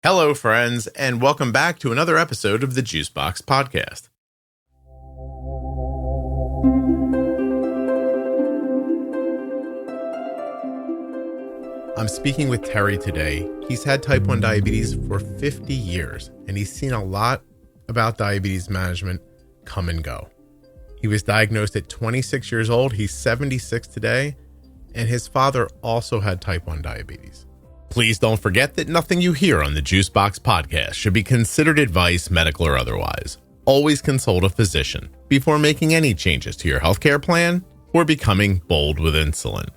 Hello, friends, and welcome back to another episode of the Juicebox Podcast. I'm speaking with Terry today. He's had type 1 diabetes for 50 years, and he's seen a lot about diabetes management come and go. He was diagnosed at 26 years old. He's 76 today, and his father also had type 1 diabetes. Please don't forget that nothing you hear on the Juicebox Podcast should be considered advice, medical or otherwise. Always consult a physician before making any changes to your healthcare plan or becoming bold with insulin.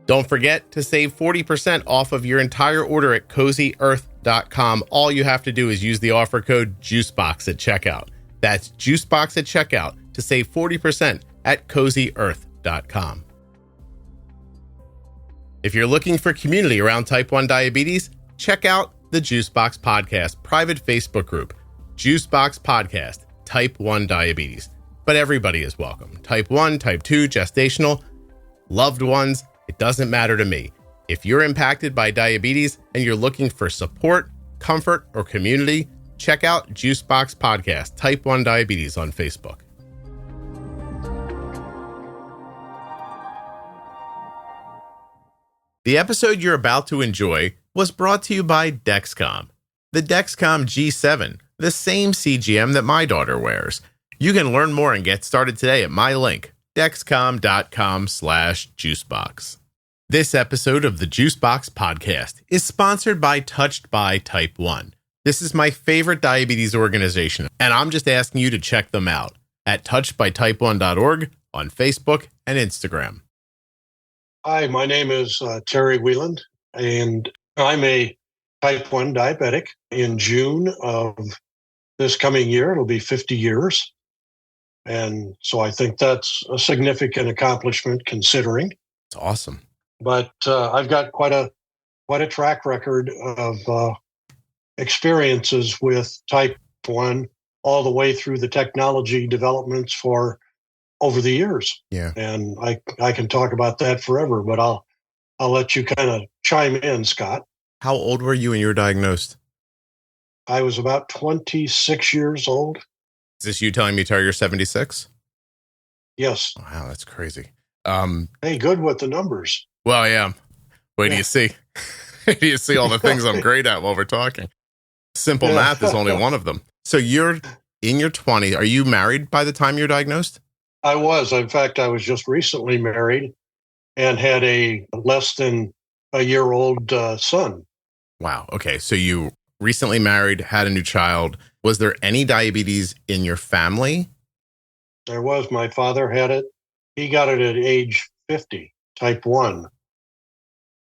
Don't forget to save 40% off of your entire order at CozyEarth.com. All you have to do is use the offer code JUICEBOX at checkout. That's JUICEBOX at checkout to save 40% at CozyEarth.com. If you're looking for community around type 1 diabetes, check out the Juicebox Podcast private Facebook group, Juicebox Podcast, type 1 diabetes. But everybody is welcome. Type 1, type 2, gestational, loved ones, it doesn't matter to me. If you're impacted by diabetes and you're looking for support, comfort, or community, check out Juicebox Podcast, type 1 diabetes on Facebook. The episode you're about to enjoy was brought to you by Dexcom. The Dexcom G7, the same CGM that my daughter wears. You can learn more and get started today at my link, dexcom.com/juicebox. This episode of the Juicebox Podcast is sponsored by Touched by Type 1. This is my favorite diabetes organization, and I'm just asking you to check them out at touchedbytype1.org on Facebook and Instagram. Hi, my name is Terry Wieland, and I'm a type 1 diabetic. In June of this coming year, it'll be 50 years. And so I think that's a significant accomplishment considering. It's awesome. But I've got quite a track record of experiences with type 1 all the way through the technology developments for over the years. Yeah. And I can talk about that forever, but I'll let you kind of chime in, Scott. How old were you when you were diagnosed? I was about 26 years old. Is this you telling me, Terry, you're 76? Yes. Wow, that's crazy. Hey, good with the numbers. Well, yeah. Wait till you see. Wait till you see all the things I'm great at while we're talking. Simple math is only one of them. So you're in your 20s. Are you married by the time you're diagnosed? I was. In fact, I was just recently married and had a less than a year-old son. Wow. Okay. So you recently married, had a new child. Was there any diabetes in your family? There was. My father had it. He got it at age 50, type 1.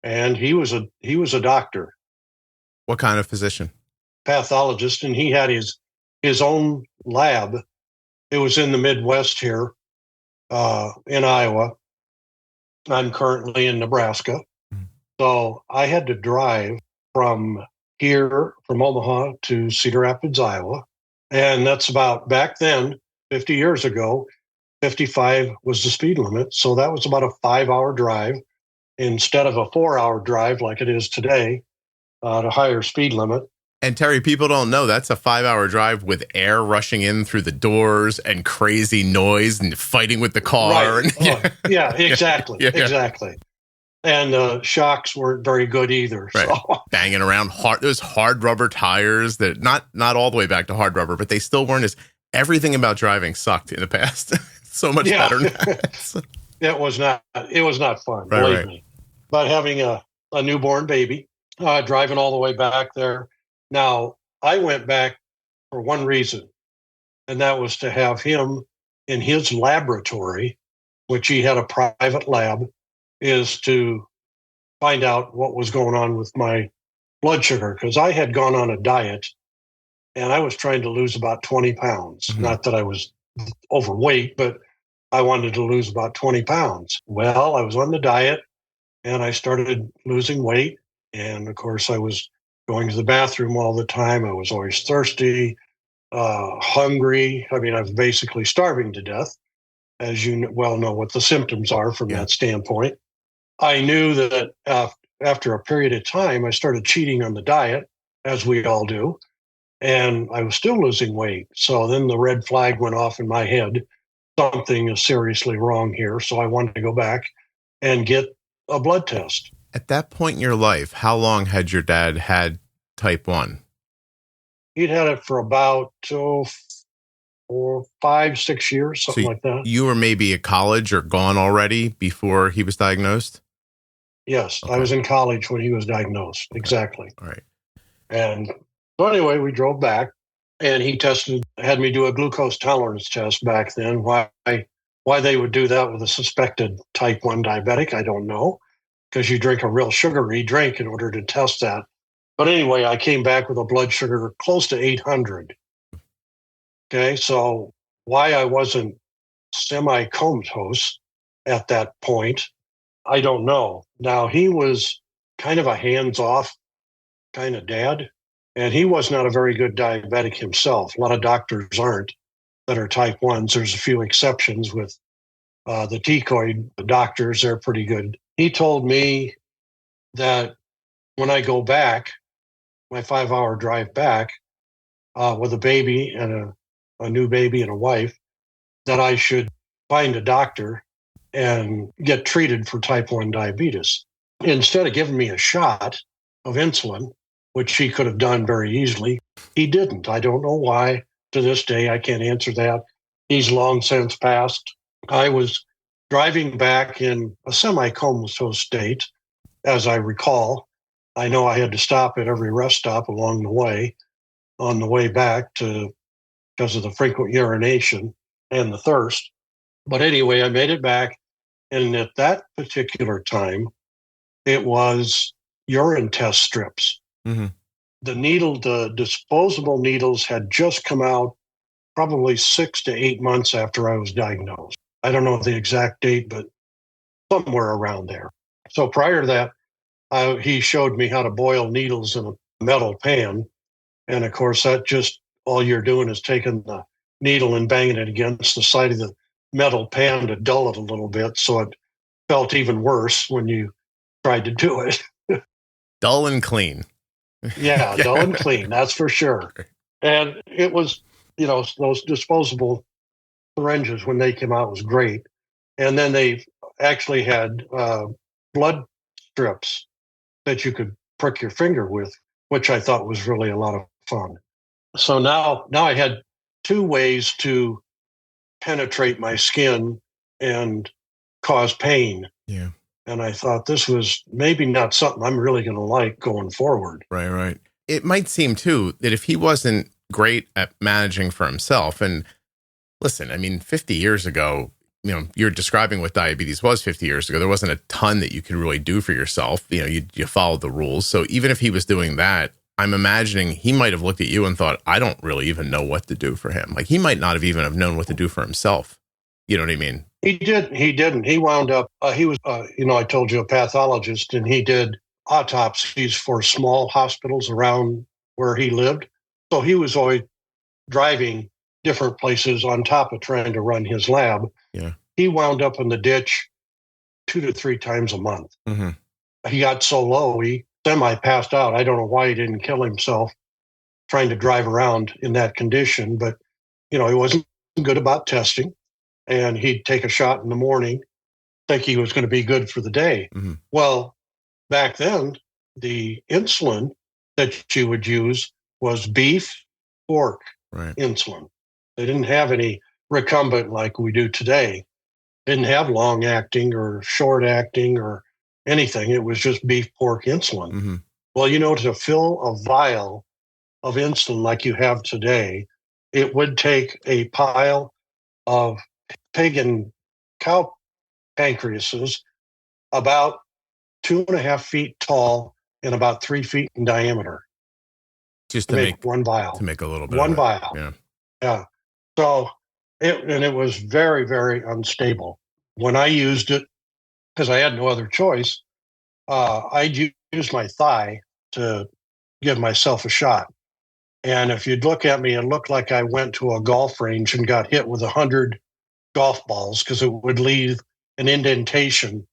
And he was a doctor. What kind of physician? Pathologist, and he had his own lab. It was in the Midwest here, in Iowa. I'm currently in Nebraska. So I had to drive from Omaha to Cedar Rapids, Iowa. And that's about, back then, 50 years ago, 55 was the speed limit. So that was about a 5-hour drive instead of a 4-hour drive like it is today, at a higher speed limit. And Terry, people don't know that's a 5-hour drive with air rushing in through the doors and crazy noise and fighting with the car. Right. And, yeah, exactly. Yeah. Exactly. And shocks weren't very good either. Right. So. Banging around those hard rubber tires that not all the way back to hard rubber, but they still weren't as everything about driving sucked in the past. So much better now. It was not fun, Right, believe right. me. But having a newborn baby, driving all the way back there. Now, I went back for one reason, and that was to have him in his laboratory, which he had a private lab, is to find out what was going on with my blood sugar, because I had gone on a diet, and I was trying to lose about 20 pounds. Mm-hmm. Not that I was overweight, but I wanted to lose about 20 pounds. Well, I was on the diet, and I started losing weight, and of course, I was going to the bathroom all the time. I was always thirsty, hungry. I mean, I was basically starving to death, as you well know what the symptoms are from that standpoint. I knew that after a period of time, I started cheating on the diet, as we all do, and I was still losing weight. So then the red flag went off in my head. Something is seriously wrong here. So I wanted to go back and get a blood test. At that point in your life, how long had your dad had type 1? He'd had it for about 5, 6 years, something like that. You were maybe at college or gone already before he was diagnosed? Yes, Okay. I was in college when he was diagnosed. Okay. Exactly. All right. And so anyway, we drove back and he had me do a glucose tolerance test back then. Why they would do that with a suspected type 1 diabetic, I don't know, because you drink a real sugary drink in order to test that. But anyway, I came back with a blood sugar close to 800. Okay, so why I wasn't semi-comatose at that point, I don't know. Now, he was kind of a hands-off kind of dad, and he was not a very good diabetic himself. A lot of doctors aren't that are type 1s. There's a few exceptions with the decoy doctors. They're pretty good. He told me that when I go back, my 5-hour drive back with a baby and a new baby and a wife, that I should find a doctor and get treated for type 1 diabetes. Instead of giving me a shot of insulin, which he could have done very easily, he didn't. I don't know why. To this day, I can't answer that. He's long since passed. I was driving back in a semi-comatose state, as I recall. I know I had to stop at every rest stop along the way, on the way back because of the frequent urination and the thirst. But anyway, I made it back. And at that particular time, it was urine test strips. Mm-hmm. The disposable needles had just come out probably 6 to 8 months after I was diagnosed. I don't know the exact date, but somewhere around there. So prior to that, he showed me how to boil needles in a metal pan. And of course, that just all you're doing is taking the needle and banging it against the side of the metal pan to dull it a little bit. So it felt even worse when you tried to do it. Dull and clean. Yeah, dull and clean, that's for sure. And it was, those disposable syringes when they came out was great. And then they actually had blood strips that you could prick your finger with, which I thought was really a lot of fun. So now I had 2 ways to penetrate my skin and cause pain. Yeah. And I thought this was maybe not something I'm really going to like going forward. Right. It might seem, too, that if he wasn't great at managing for himself, and listen, I mean, 50 years ago, you're describing what diabetes was 50 years ago. There wasn't a ton that you could really do for yourself. You followed the rules. So even if he was doing that, I'm imagining he might have looked at you and thought, I don't really even know what to do for him. Like he might not have even have known what to do for himself. You know what I mean? He didn't. He wound up, he was, I told you, a pathologist, and he did autopsies for small hospitals around where he lived. So he was always driving different places on top of trying to run his lab. Yeah. He wound up in the ditch 2 to 3 times a month. Mm-hmm. He got so low, he semi-passed out. I don't know why he didn't kill himself trying to drive around in that condition, but, he wasn't good about testing. And he'd take a shot in the morning, think he was going to be good for the day. Mm-hmm. Well, back then, the insulin that you would use was beef, pork insulin. They didn't have any recumbent like we do today. Didn't have long acting or short acting or anything. It was just beef, pork insulin. Mm-hmm. Well, to fill a vial of insulin like you have today, it would take a pile of pig and cow pancreases about 2.5 feet tall and about 3 feet in diameter. Just to make one vial. To make a little bit. One of vial. Yeah. Yeah. So it was very, very unstable. When I used it, because I had no other choice, I'd use my thigh to give myself a shot. And if you'd look at me, it looked like I went to a golf range and got hit with 100 golf balls, because it would leave an indentation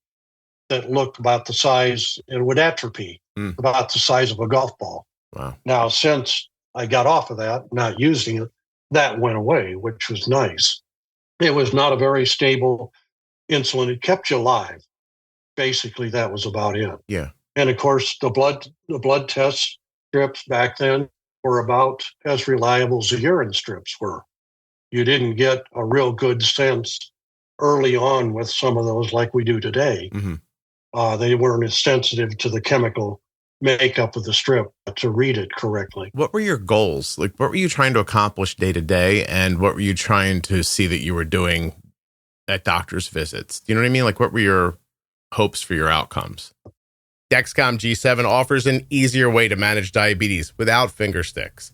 that looked about the size, it would atrophy, about the size of a golf ball. Wow. Now, since I got off of that, not using it, that went away, which was nice. It was not a very stable insulin. It kept you alive. Basically, that was about it. Yeah. And of course, the blood test strips back then were about as reliable as the urine strips were. You didn't get a real good sense early on with some of those like we do today. Mm-hmm. They weren't as sensitive to the chemical makeup of the strip to read it correctly. What were your goals? Like, what were you trying to accomplish day to day? And what were you trying to see that you were doing at doctor's visits? Do you know what I mean? Like, what were your hopes for your outcomes? Dexcom G7 offers an easier way to manage diabetes without finger sticks.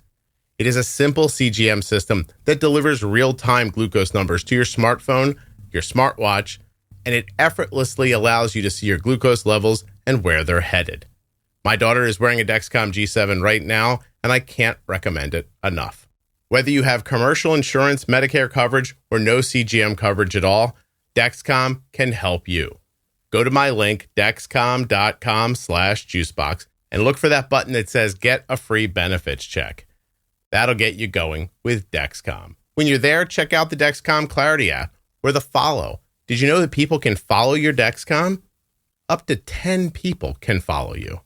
It is a simple CGM system that delivers real-time glucose numbers to your smartphone, your smartwatch, and it effortlessly allows you to see your glucose levels and where they're headed. My daughter is wearing a Dexcom G7 right now, and I can't recommend it enough. Whether you have commercial insurance, Medicare coverage, or no CGM coverage at all, Dexcom can help you. Go to my link, dexcom.com/juicebox, and look for that button that says Get a Free Benefits Check. That'll get you going with Dexcom. When you're there, check out the Dexcom Clarity app or the Follow. Did you know that people can follow your Dexcom? Up to 10 people can follow you.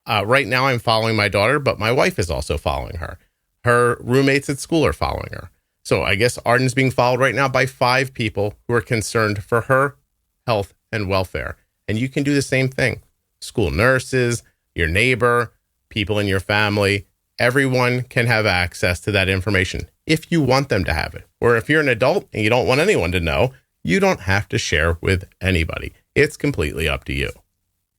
Right now, I'm following my daughter, but my wife is also following her. Her roommates at school are following her. So I guess Arden's being followed right now by 5 people who are concerned for her health and welfare. And you can do the same thing. School nurses, your neighbor, people in your family, everyone can have access to that information if you want them to have it. Or if you're an adult and you don't want anyone to know, you don't have to share with anybody. It's completely up to you.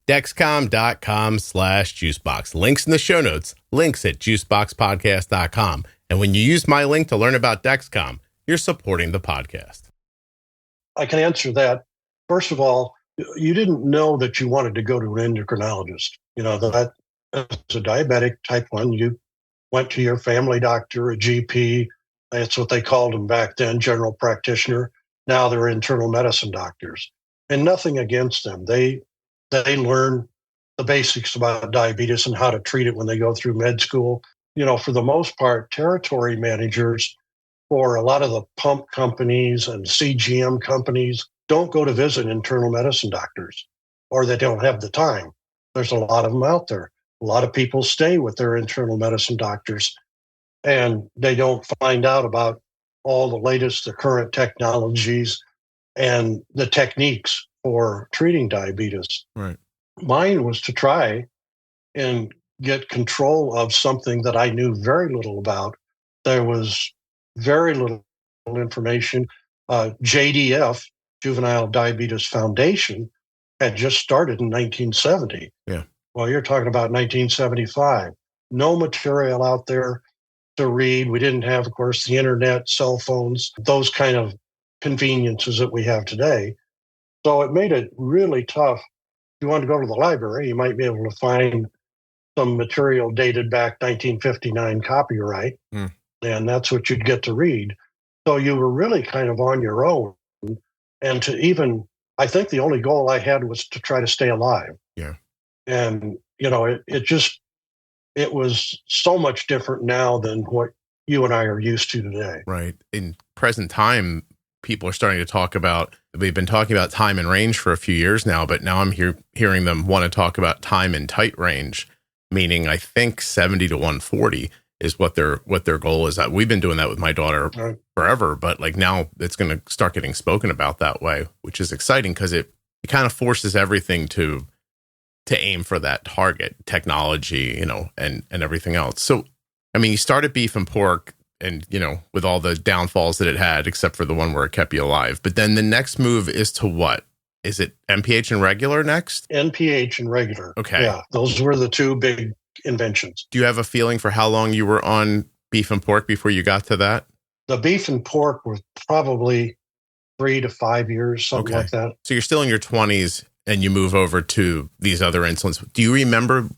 Dexcom.com/juicebox. Links in the show notes. Links at juiceboxpodcast.com. And when you use my link to learn about Dexcom, you're supporting the podcast. I can answer that. First of all, you didn't know that you wanted to go to an endocrinologist. You know, that as a diabetic type 1, you went to your family doctor, a GP. That's what they called them back then, general practitioner. Now they're internal medicine doctors. And nothing against them. They learn the basics about diabetes and how to treat it when they go through med school. You know, for the most part, territory managers for a lot of the pump companies and CGM companies don't go to visit internal medicine doctors, or they don't have the time. There's a lot of them out there. A lot of people stay with their internal medicine doctors, and they don't find out about all the latest, the current technologies and the techniques for treating diabetes. Right. Mine was to try and get control of something that I knew very little about. There was very little information. JDF, Juvenile Diabetes Foundation, had just started in 1970. Yeah. Well, you're talking about 1975. No material out there to read. We didn't have, of course, the internet, cell phones, those kind of conveniences that we have today. So it made it really tough. If you want to go to the library, you might be able to find some material dated back 1959 copyright, and that's what you'd get to read. So you were really kind of on your own. And to even, I think the only goal I had was to try to stay alive. Yeah. And, you know, it was so much different now than what you and I are used to today. Right. In present time, people are starting to talk about, they've been talking about time and range for a few years now, but now I'm hearing them want to talk about time and tight range, meaning I think 70 to 140 is what their goal is. That we've been doing that with my daughter forever, but like now it's going to start getting spoken about that way, which is exciting because it kind of forces everything to aim for that target technology, you know, and everything else. So, I mean, you started beef and pork and, you know, with all the downfalls that it had, except for the one where it kept you alive. But then the next move is to what? Is it NPH and regular next? NPH and regular. Okay. Yeah, those were the two big inventions. Do you have a feeling for how long you were on beef and pork before you got to that? The beef and pork was probably 3 to 5 years, something like that. So you're still in your 20s and you move over to these other insulins. Do you remember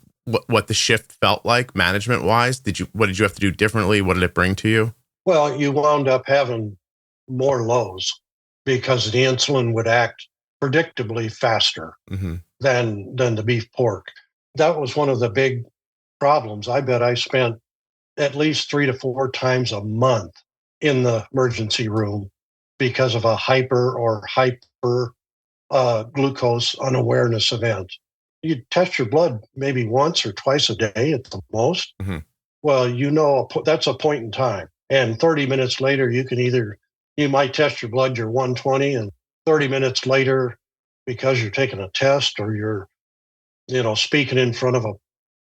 what the shift felt like management wise? What did you have to do differently? What did it bring to you? Well, you wound up having more lows because the insulin would act predictably faster Mm-hmm. than the beef pork. That was one of the big problems. I bet I spent at least 3 to 4 times a month in the emergency room because of a hyper glucose unawareness event. You test your blood maybe once or twice a day at the most. Mm-hmm. Well, that's a point in time. And 30 minutes later, you might test your blood, you're 120, and 30 minutes later, because you're taking a test or you're, speaking in front of a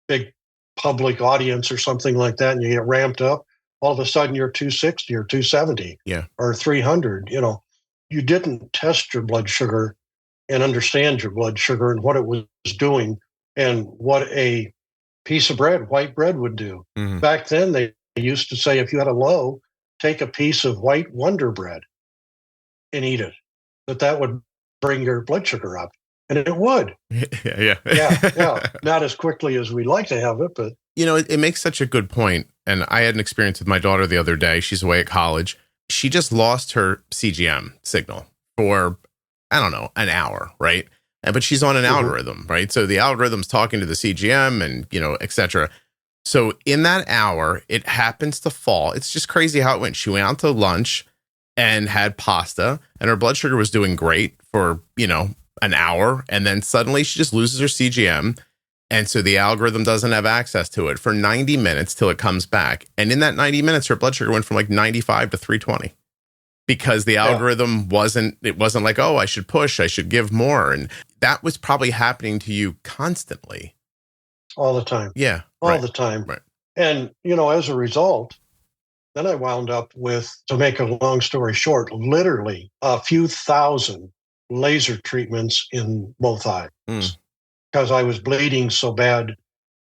big public audience or something like that, and you get ramped up, all of a sudden you're 260 or 270 or 300. You didn't test your blood sugar and understand your blood sugar and what it was doing and what a piece of bread, white bread, would do. Mm-hmm. Back then, they used to say, if you had a low, take a piece of white Wonder Bread and eat it. That would bring your blood sugar up. And it would. Yeah. Not as quickly as we'd like to have it, but. It makes such a good point. And I had an experience with my daughter the other day. She's away at college. She just lost her CGM signal for, I don't know, an hour, right? But she's on an algorithm, right? So the algorithm's talking to the CGM and, et cetera. So in that hour, it happens to fall. It's just crazy how it went. She went out to lunch and had pasta, and her blood sugar was doing great for, an hour. And then suddenly she just loses her CGM. And so the algorithm doesn't have access to it for 90 minutes till it comes back. And in that 90 minutes, her blood sugar went from like 95 to 320 because the algorithm wasn't like, oh, I should push, I should give more. And that was probably happening to you constantly. All the time. Yeah. All the time. Right. And, as a result, then I wound up with, to make a long story short, literally a few thousand laser treatments in both eyes because I was bleeding so bad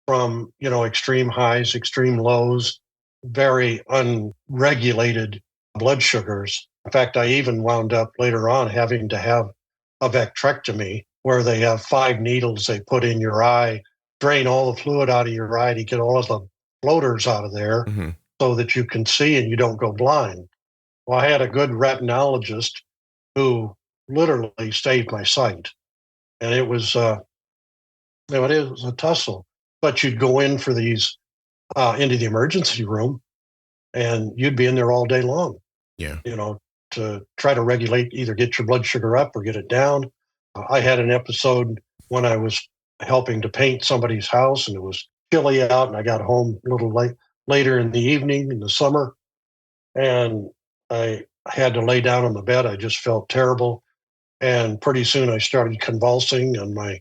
from, extreme highs, extreme lows, very unregulated blood sugars. In fact, I even wound up later on having to have a vectrectomy where they have 5 needles they put in your eye, drain all the fluid out of your eye to get all of the floaters out of there so that you can see and you don't go blind. Well, I had a good retinologist who literally saved my sight. And it was, it was a tussle. But you'd go in for these, into the emergency room, and you'd be in there all day long. Yeah. To try to regulate, either get your blood sugar up or get it down. I had an episode when I was helping to paint somebody's house, and it was chilly out, and I got home a little later in the evening in the summer, and I had to lay down on the bed. I just felt terrible. And pretty soon I started convulsing, and my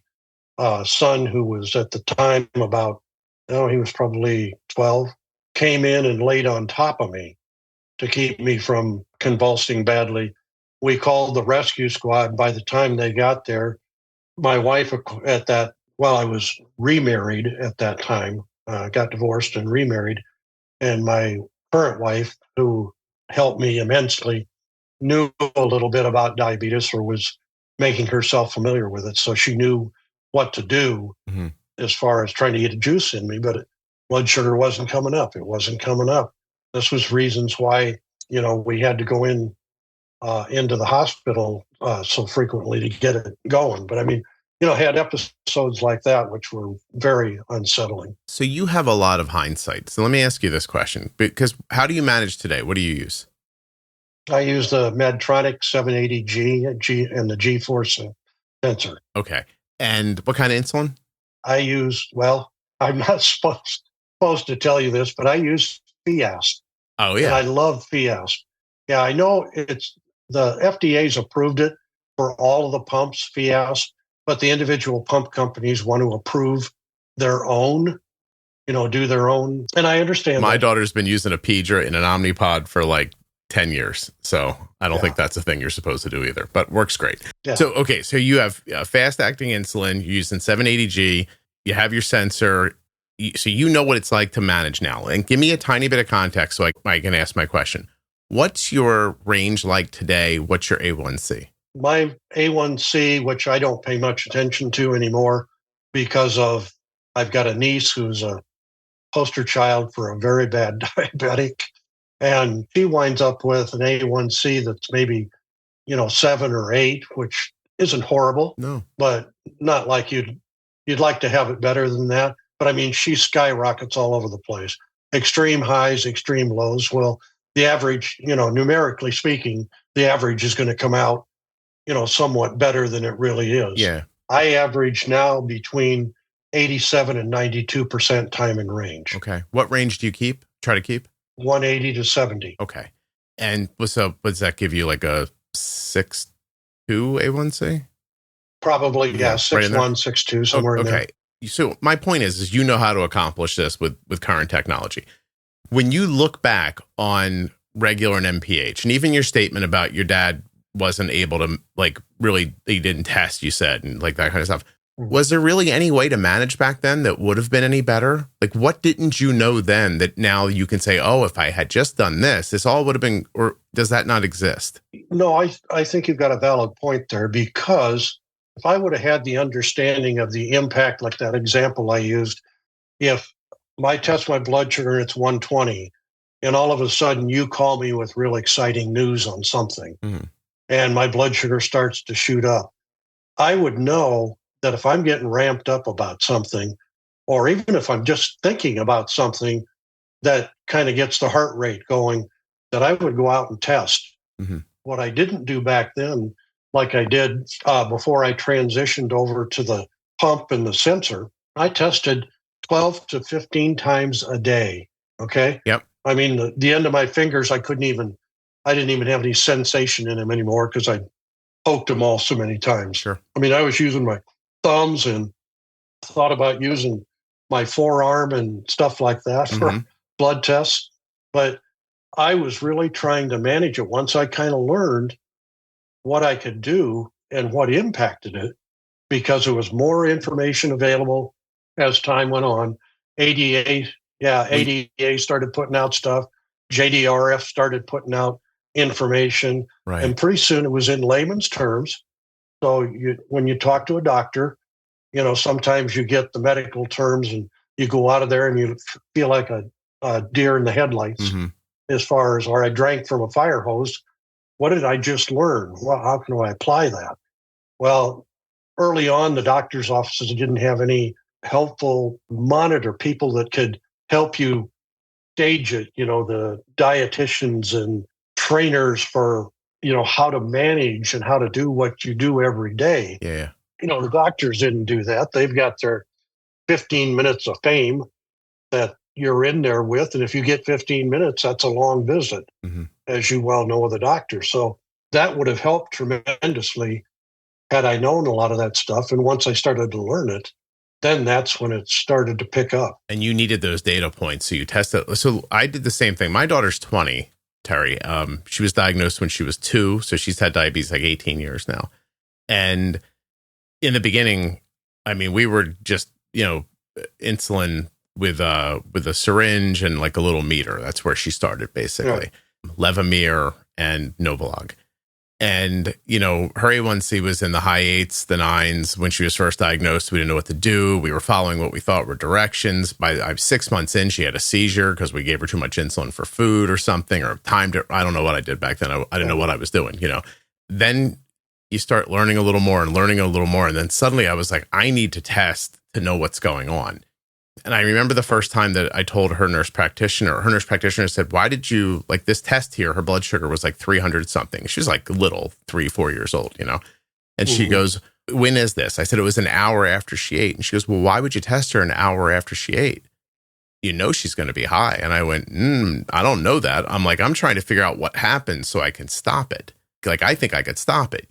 son, who was at the time he was probably 12, came in and laid on top of me to keep me from convulsing badly. We called the rescue squad. By the time they got there, my wife I was remarried at that time, got divorced and remarried. And my current wife, who helped me immensely, knew a little bit about diabetes or was making herself familiar with it. So she knew what to do as far as trying to get a juice in me, but blood sugar wasn't coming up. It wasn't coming up. This was reasons why, we had to go into the hospital so frequently to get it going. But I mean, had episodes like that, which were very unsettling. So you have a lot of hindsight. So let me ask you this question, because how do you manage today? What do you use? I use the Medtronic 780G and the G4 sensor. Okay. And what kind of insulin? I'm not supposed to tell you this, but I use Fiasp. Oh, yeah. And I love Fiasp. Yeah, I know the FDA's approved it for all of the pumps, Fiasp, but the individual pump companies want to approve their own, do their own. And I understand my daughter's been using a Pedra in an Omnipod for like 10 years. So I don't think that's a thing you're supposed to do either, but works great. Yeah. So, okay. So you have fast acting insulin, you're using 780G, you have your sensor. So you know what it's like to manage now. And give me a tiny bit of context so I can ask my question. What's your range like today? What's your A1C? My A1C, which I don't pay much attention to anymore because I've got a niece who's a poster child for a very bad diabetic. And she winds up with an A1C that's maybe, 7 or 8, which isn't horrible, No. but not like you'd like to have it better than that. But I mean, she skyrockets all over the place. Extreme highs, extreme lows. Well, the average, numerically speaking, the average is going to come out, somewhat better than it really is. Yeah. I average now between 87 and 92% time in range. Okay. What range do you try to keep? 180 to 70. Okay. And so does that give you like a 6.2 A1C? Probably, yeah, Right 6'1", 6'2", somewhere in there. Okay. So my point is you know how to accomplish this with current technology. When you look back on regular and MPH, and even your statement about your dad wasn't able to, like, really, he didn't test, you said, and like that kind of stuff. Was there really any way to manage back then that would have been any better? Like, what didn't you know then that now you can say, oh, if I had just done this all would have been, or does that not exist? No, I think you've got a valid point there, because if I would have had the understanding of the impact, like that example I used, if I test my blood sugar and it's 120, and all of a sudden you call me with real exciting news on something, and my blood sugar starts to shoot up, I would know that if I'm getting ramped up about something, or even if I'm just thinking about something that kind of gets the heart rate going, that I would go out and test. What I didn't do back then, like I did before I transitioned over to the pump and the sensor, I tested 12 to 15 times a day. Okay. Yep. I mean, the end of my fingers, I didn't even have any sensation in them anymore because I poked them all so many times. Sure. I mean, I was using my thumbs and thought about using my forearm and stuff like that for blood tests. But I was really trying to manage it once I kind of learned what I could do and what impacted it, because there was more information available as time went on. ADA started putting out stuff. JDRF started putting out information. Right. And pretty soon it was in layman's terms. So when you talk to a doctor, sometimes you get the medical terms and you go out of there and you feel like a deer in the headlights as far as, or I drank from a fire hose. What did I just learn? Well, how can I apply that? Well, early on, the doctor's offices didn't have any helpful monitor people that could help you stage it, the dietitians and trainers for, how to manage and how to do what you do every day. Yeah. The doctors didn't do that. They've got their 15 minutes of fame that you're in there with. And if you get 15 minutes, that's a long visit, as you well know with a doctor. So that would have helped tremendously had I known a lot of that stuff. And once I started to learn it, then that's when it started to pick up. And you needed those data points. So you tested. So I did the same thing. My daughter's 20, Terry. She was diagnosed when she was 2. So she's had diabetes like 18 years now. And in the beginning, I mean, we were just, insulin with a syringe and like a little meter. That's where she started, basically. Yeah. Levemir and Novolog. And, her A1C was in the high 8s, the 9s. When she was first diagnosed, we didn't know what to do. We were following what we thought were directions. By 6 months in, she had a seizure because we gave her too much insulin for food or something, or timed it. I don't know what I did back then. I didn't know what I was doing, Then you start learning a little more. And then suddenly I was like, I need to test to know what's going on. And I remember the first time that I told her nurse practitioner said, why did you, like, this test here, her blood sugar was like 300 something. She was like little, 3-4 years old, And she goes, when is this? I said, it was an hour after she ate. And she goes, well, why would you test her an hour after she ate? She's going to be high. And I went, I don't know that. I'm like, I'm trying to figure out what happened so I can stop it. Like, I think I could stop it,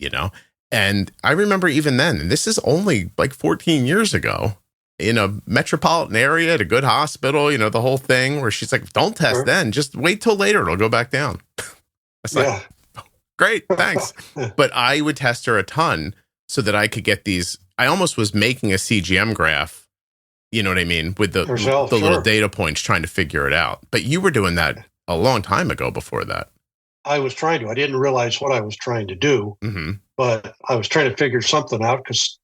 And I remember even then, and this is only like 14 years ago, in a metropolitan area at a good hospital, the whole thing, where she's like, don't test then, just wait till later. It'll go back down. It's like, great, thanks. But I would test her a ton so that I could get these. I almost was making a CGM graph, you know what I mean? With the little data points, trying to figure it out. But you were doing that a long time ago before that. I was trying to. I didn't realize what I was trying to do, but I was trying to figure something out because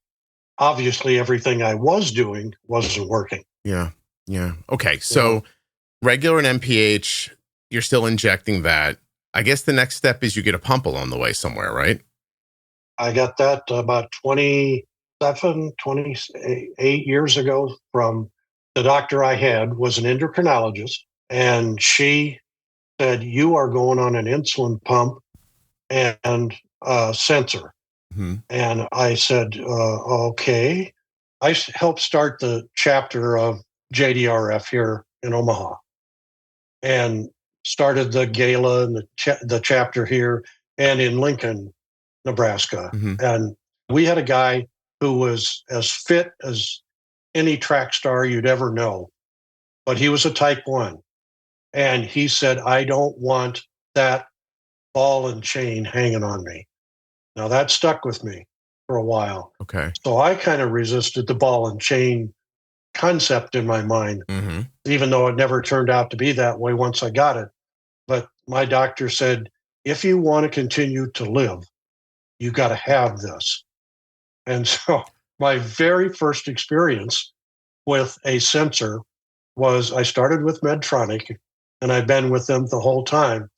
obviously everything I was doing wasn't working. Yeah. Okay. So regular and MPH, you're still injecting that. I guess the next step is you get a pump along the way somewhere, right? I got that about 28 years ago from the doctor I had was an endocrinologist, and she said, you are going on an insulin pump and a sensor. Mm-hmm. And I said, okay. I helped start the chapter of JDRF here in Omaha and started the gala and the chapter here and in Lincoln, Nebraska. Mm-hmm. And we had a guy who was as fit as any track star you'd ever know, but he was a type 1. And he said, I don't want that ball and chain hanging on me. Now that stuck with me for a while. Okay. So I kind of resisted the ball and chain concept in my mind, Mm-hmm. even though it never turned out to be that way once I got it. But my doctor said, if you want to continue to live, you got to have this. And so my very first experience with a sensor was I started with Medtronic, and I've been with them the whole time,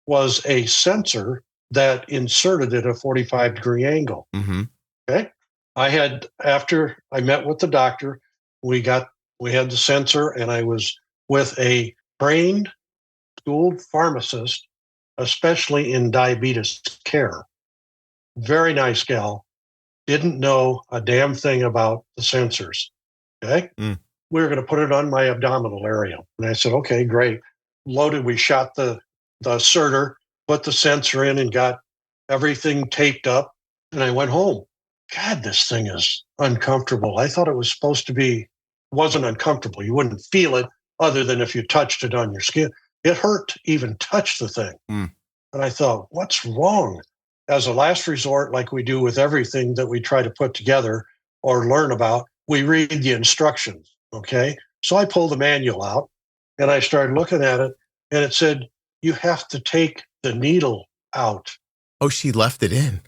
was a sensor that inserted at a 45-degree angle. Mm-hmm. Okay. After I met with the doctor, we had the sensor, and I was with a trained, schooled pharmacist, especially in diabetes care. Very nice gal. Didn't know a damn thing about the sensors. Okay. Mm. We were going to put it on my abdominal area. And I said, okay, great. Loaded. We shot the inserter, put the sensor in, and got everything taped up. And I went home. God, this thing is uncomfortable. I thought it was supposed to be, wasn't uncomfortable. You wouldn't feel it other than if you touched it on your skin. It hurt to even touch the thing. Mm. And I thought, what's wrong? As a last resort, like we do with everything that we try to put together or learn about, we read the instructions. Okay. So I pulled the manual out and I started looking at it, and it said, you have to take the needle out. Oh, she left it in.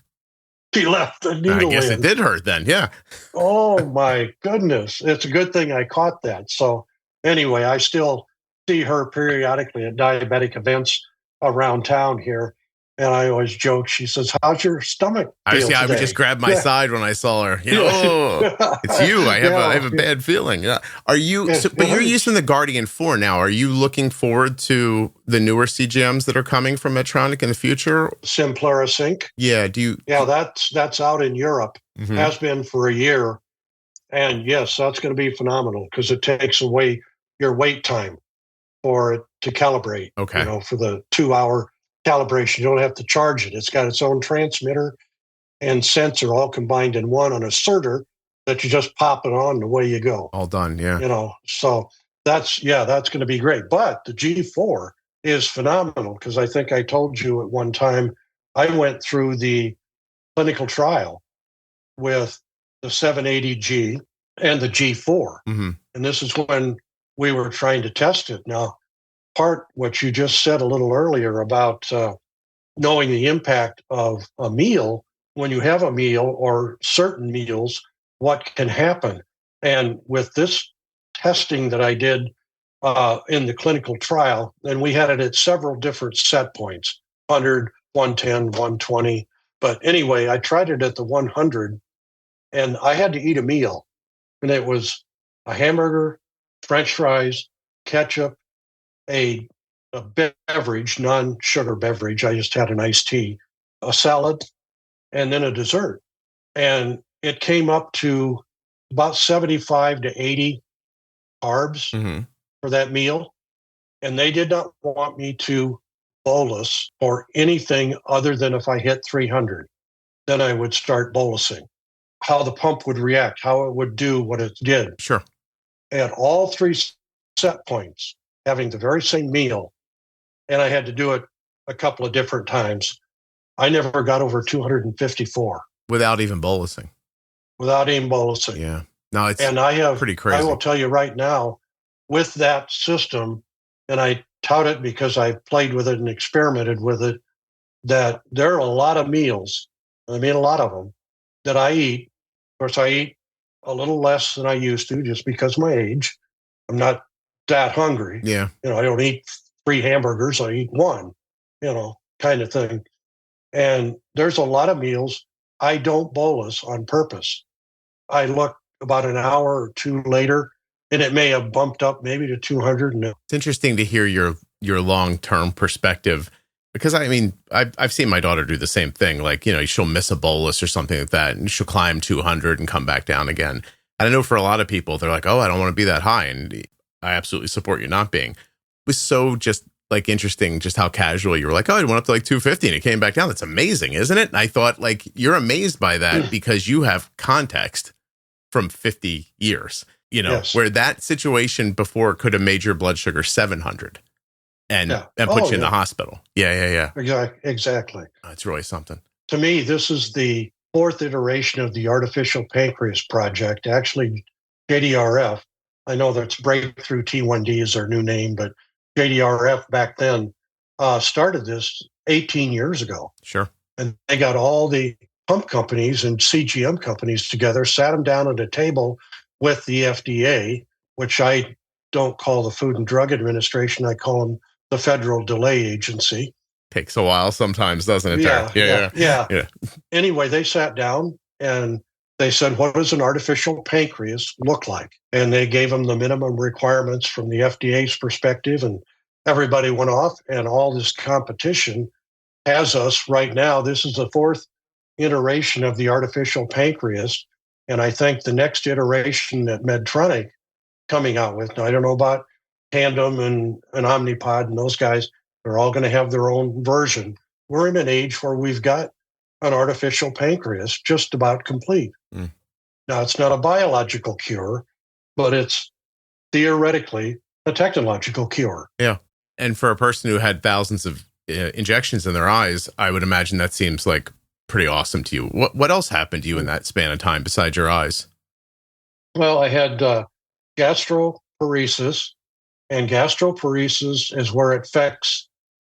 She left the needle in. I guess it did hurt then. Yeah. Oh my goodness. It's a good thing I caught that. So anyway, I still see her periodically at diabetic events around town here. And I always joke, she says, how's your stomach feel I would just grab my side when I saw her. You know, oh, it's you. I have a bad feeling. Yeah. Are you, but you're using the Guardian 4 now. Are you looking forward to the newer CGMs that are coming from Medtronic in the future? Simplera Sync. Yeah. Yeah, that's out in Europe. Mm-hmm. Has been for a year. And yes, that's going to be phenomenal because it takes away your wait time for it to calibrate. Okay. You know, for the 2-hour calibration. You don't have to charge it. It's got its own transmitter and sensor all combined in one on a inserter that you just pop it on and away you go. All done, yeah. You know, so that's going to be great. But the G4 is phenomenal because I think I told you at one time I went through the clinical trial with the 780G and the G4. Mm-hmm. And this is when we were trying to test it. Now, what you just said a little earlier about knowing the impact of a meal, when you have a meal or certain meals, what can happen. And with this testing that I did in the clinical trial, and we had it at several different set points, 100, 110, 120. But anyway, I tried it at the 100, and I had to eat a meal. And it was a hamburger, French fries, ketchup, a beverage, non-sugar beverage. I just had an iced tea, a salad, and then a dessert. And it came up to about 75 to 80 carbs Mm-hmm. for that meal. And they did not want me to bolus or anything other than if I hit 300, then I would start bolusing. How the pump would react, how it would do what it did. Sure. At all 3 set points, having the very same meal, and I had to do it a couple of different times. I never got over 254. Without even bolusing. Without even bolusing. Yeah. No, it's pretty crazy. I will tell you right now, with that system, and I tout it because I played with it and experimented with it, that there are a lot of meals, I mean a lot of them, that I eat. Of course, I eat a little less than I used to just because of my age. I'm not that hungry. Yeah. You know, I don't eat 3 hamburgers, I eat 1, you know, kind of thing. And there's a lot of meals I don't bolus on purpose. I look about an hour or two later, and it may have bumped up maybe to 200. It's interesting to hear your long-term perspective, because I mean, I've seen my daughter do the same thing. Like, she'll miss a bolus or something like that, and she'll climb 200 and come back down again. And I know for a lot of people, they're like, oh, I don't want to be that high. And I absolutely support you not being. It was so just like interesting just how casual you were like, oh, it went up to like 250 and it came back down. That's amazing, isn't it? And I thought, like, you're amazed by that because you have context from 50 years, Yes. where that situation before could have made your blood sugar 700 and put you in the hospital. Yeah. Exactly. It's really something. To me, this is the fourth iteration of the artificial pancreas project. Actually, JDRF, I know that's Breakthrough T1D is their new name, but JDRF back then started this 18 years ago. Sure. And they got all the pump companies and CGM companies together, sat them down at a table with the FDA, which I don't call the Food and Drug Administration. I call them the Federal Delay Agency. Takes a while sometimes, doesn't it? Yeah. Anyway, they sat down and they said, what does an artificial pancreas look like? And they gave them the minimum requirements from the FDA's perspective, and everybody went off, and all this competition has us right now. This is the fourth iteration of the artificial pancreas. And I think the next iteration that Medtronic coming out with, now I don't know about Tandem and Omnipod and those guys, they're all going to have their own version. We're in an age where we've got an artificial pancreas just about complete. Now, it's not a biological cure, but it's theoretically a technological cure. Yeah. And for a person who had thousands of injections in their eyes, I would imagine that seems like pretty awesome to you. What else happened to you in that span of time besides your eyes? Well, I had gastroparesis, and gastroparesis is where it affects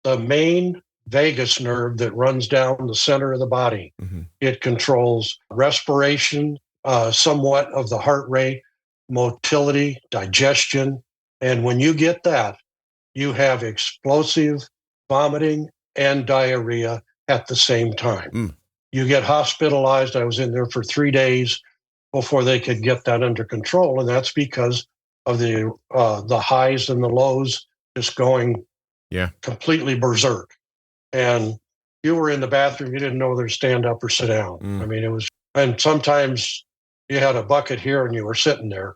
the main vagus nerve that runs down the center of the body. It controls respiration, somewhat of the heart rate, motility, digestion. And when you get that, you have explosive vomiting and diarrhea at the same time. You get hospitalized. I was in there for 3 days before they could get that under control. And that's because of the highs and the lows just going completely berserk. And you were in the bathroom, you didn't know whether to stand up or sit down. I mean, it was, and sometimes you had a bucket here and you were sitting there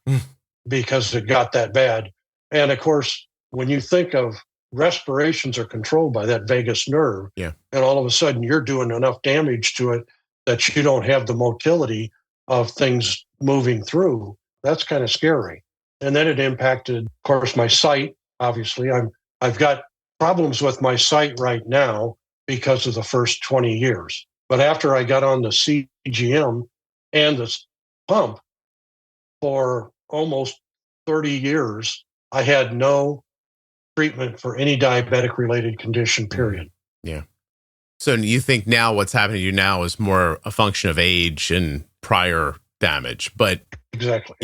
because it got that bad. And of course, when you think of respirations are controlled by that vagus nerve, and all of a sudden you're doing enough damage to it that you don't have the motility of things moving through, that's kind of scary. And then it impacted, of course, my sight. Obviously, I've got problems with my sight right now because of the first 20 years. But after I got on the CGM and the pump for almost 30 years, I had no treatment for any diabetic-related condition, period. Yeah. So you think now what's happening to you now is more a function of age and prior damage, but exactly.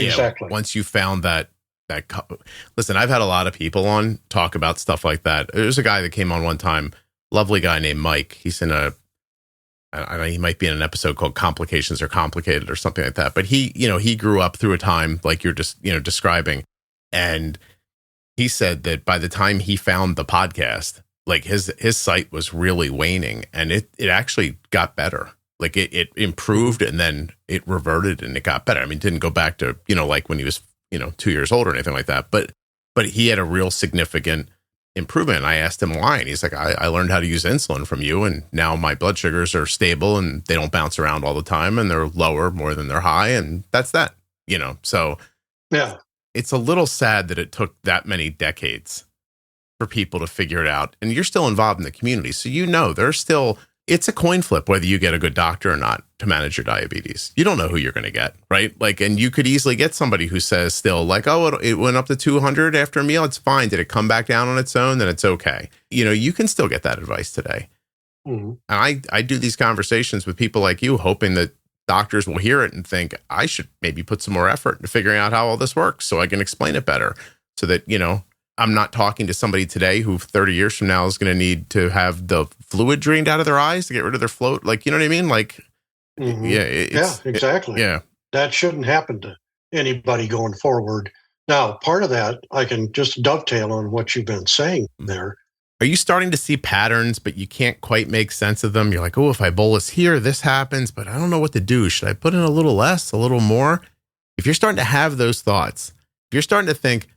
Once you found that listen, I've had a lot of people on talk about stuff like that. There's a guy that came on one time, lovely guy named Mike. He's in I know he might be in an episode called Complications Are Complicated or something like that. But he grew up through a time like you're just, describing. And he said that by the time he found the podcast, like his sight was really waning, and it actually got better. Like it improved and then it reverted and it got better. I mean, it didn't go back to, like when he was, 2 years old or anything like that. But he had a real significant improvement. And I asked him why. And he's like, I learned how to use insulin from you. And now my blood sugars are stable and they don't bounce around all the time. And they're lower more than they're high. And that's that, So yeah, it's a little sad that it took that many decades for people to figure it out. And you're still involved in the community. So, there's still, it's a coin flip whether you get a good doctor or not to manage your diabetes. You don't know who you're going to get, right? Like, and you could easily get somebody who says still like, oh, it went up to 200 after a meal. It's fine. Did it come back down on its own? Then it's okay. You can still get that advice today. And I do these conversations with people like you, hoping that doctors will hear it and think I should maybe put some more effort into figuring out how all this works so I can explain it better, so that, I'm not talking to somebody today who 30 years from now is going to need to have the fluid drained out of their eyes to get rid of their float. Like, you know what I mean? Like, Mm-hmm. Yeah. Yeah, exactly. Yeah. That shouldn't happen to anybody going forward. Now, part of that, I can just dovetail on what you've been saying there. Are you starting to see patterns, but you can't quite make sense of them? You're like, oh, if I bolus here, this happens, but I don't know what to do. Should I put in a little less, a little more? If you're starting to have those thoughts, if you're starting to think,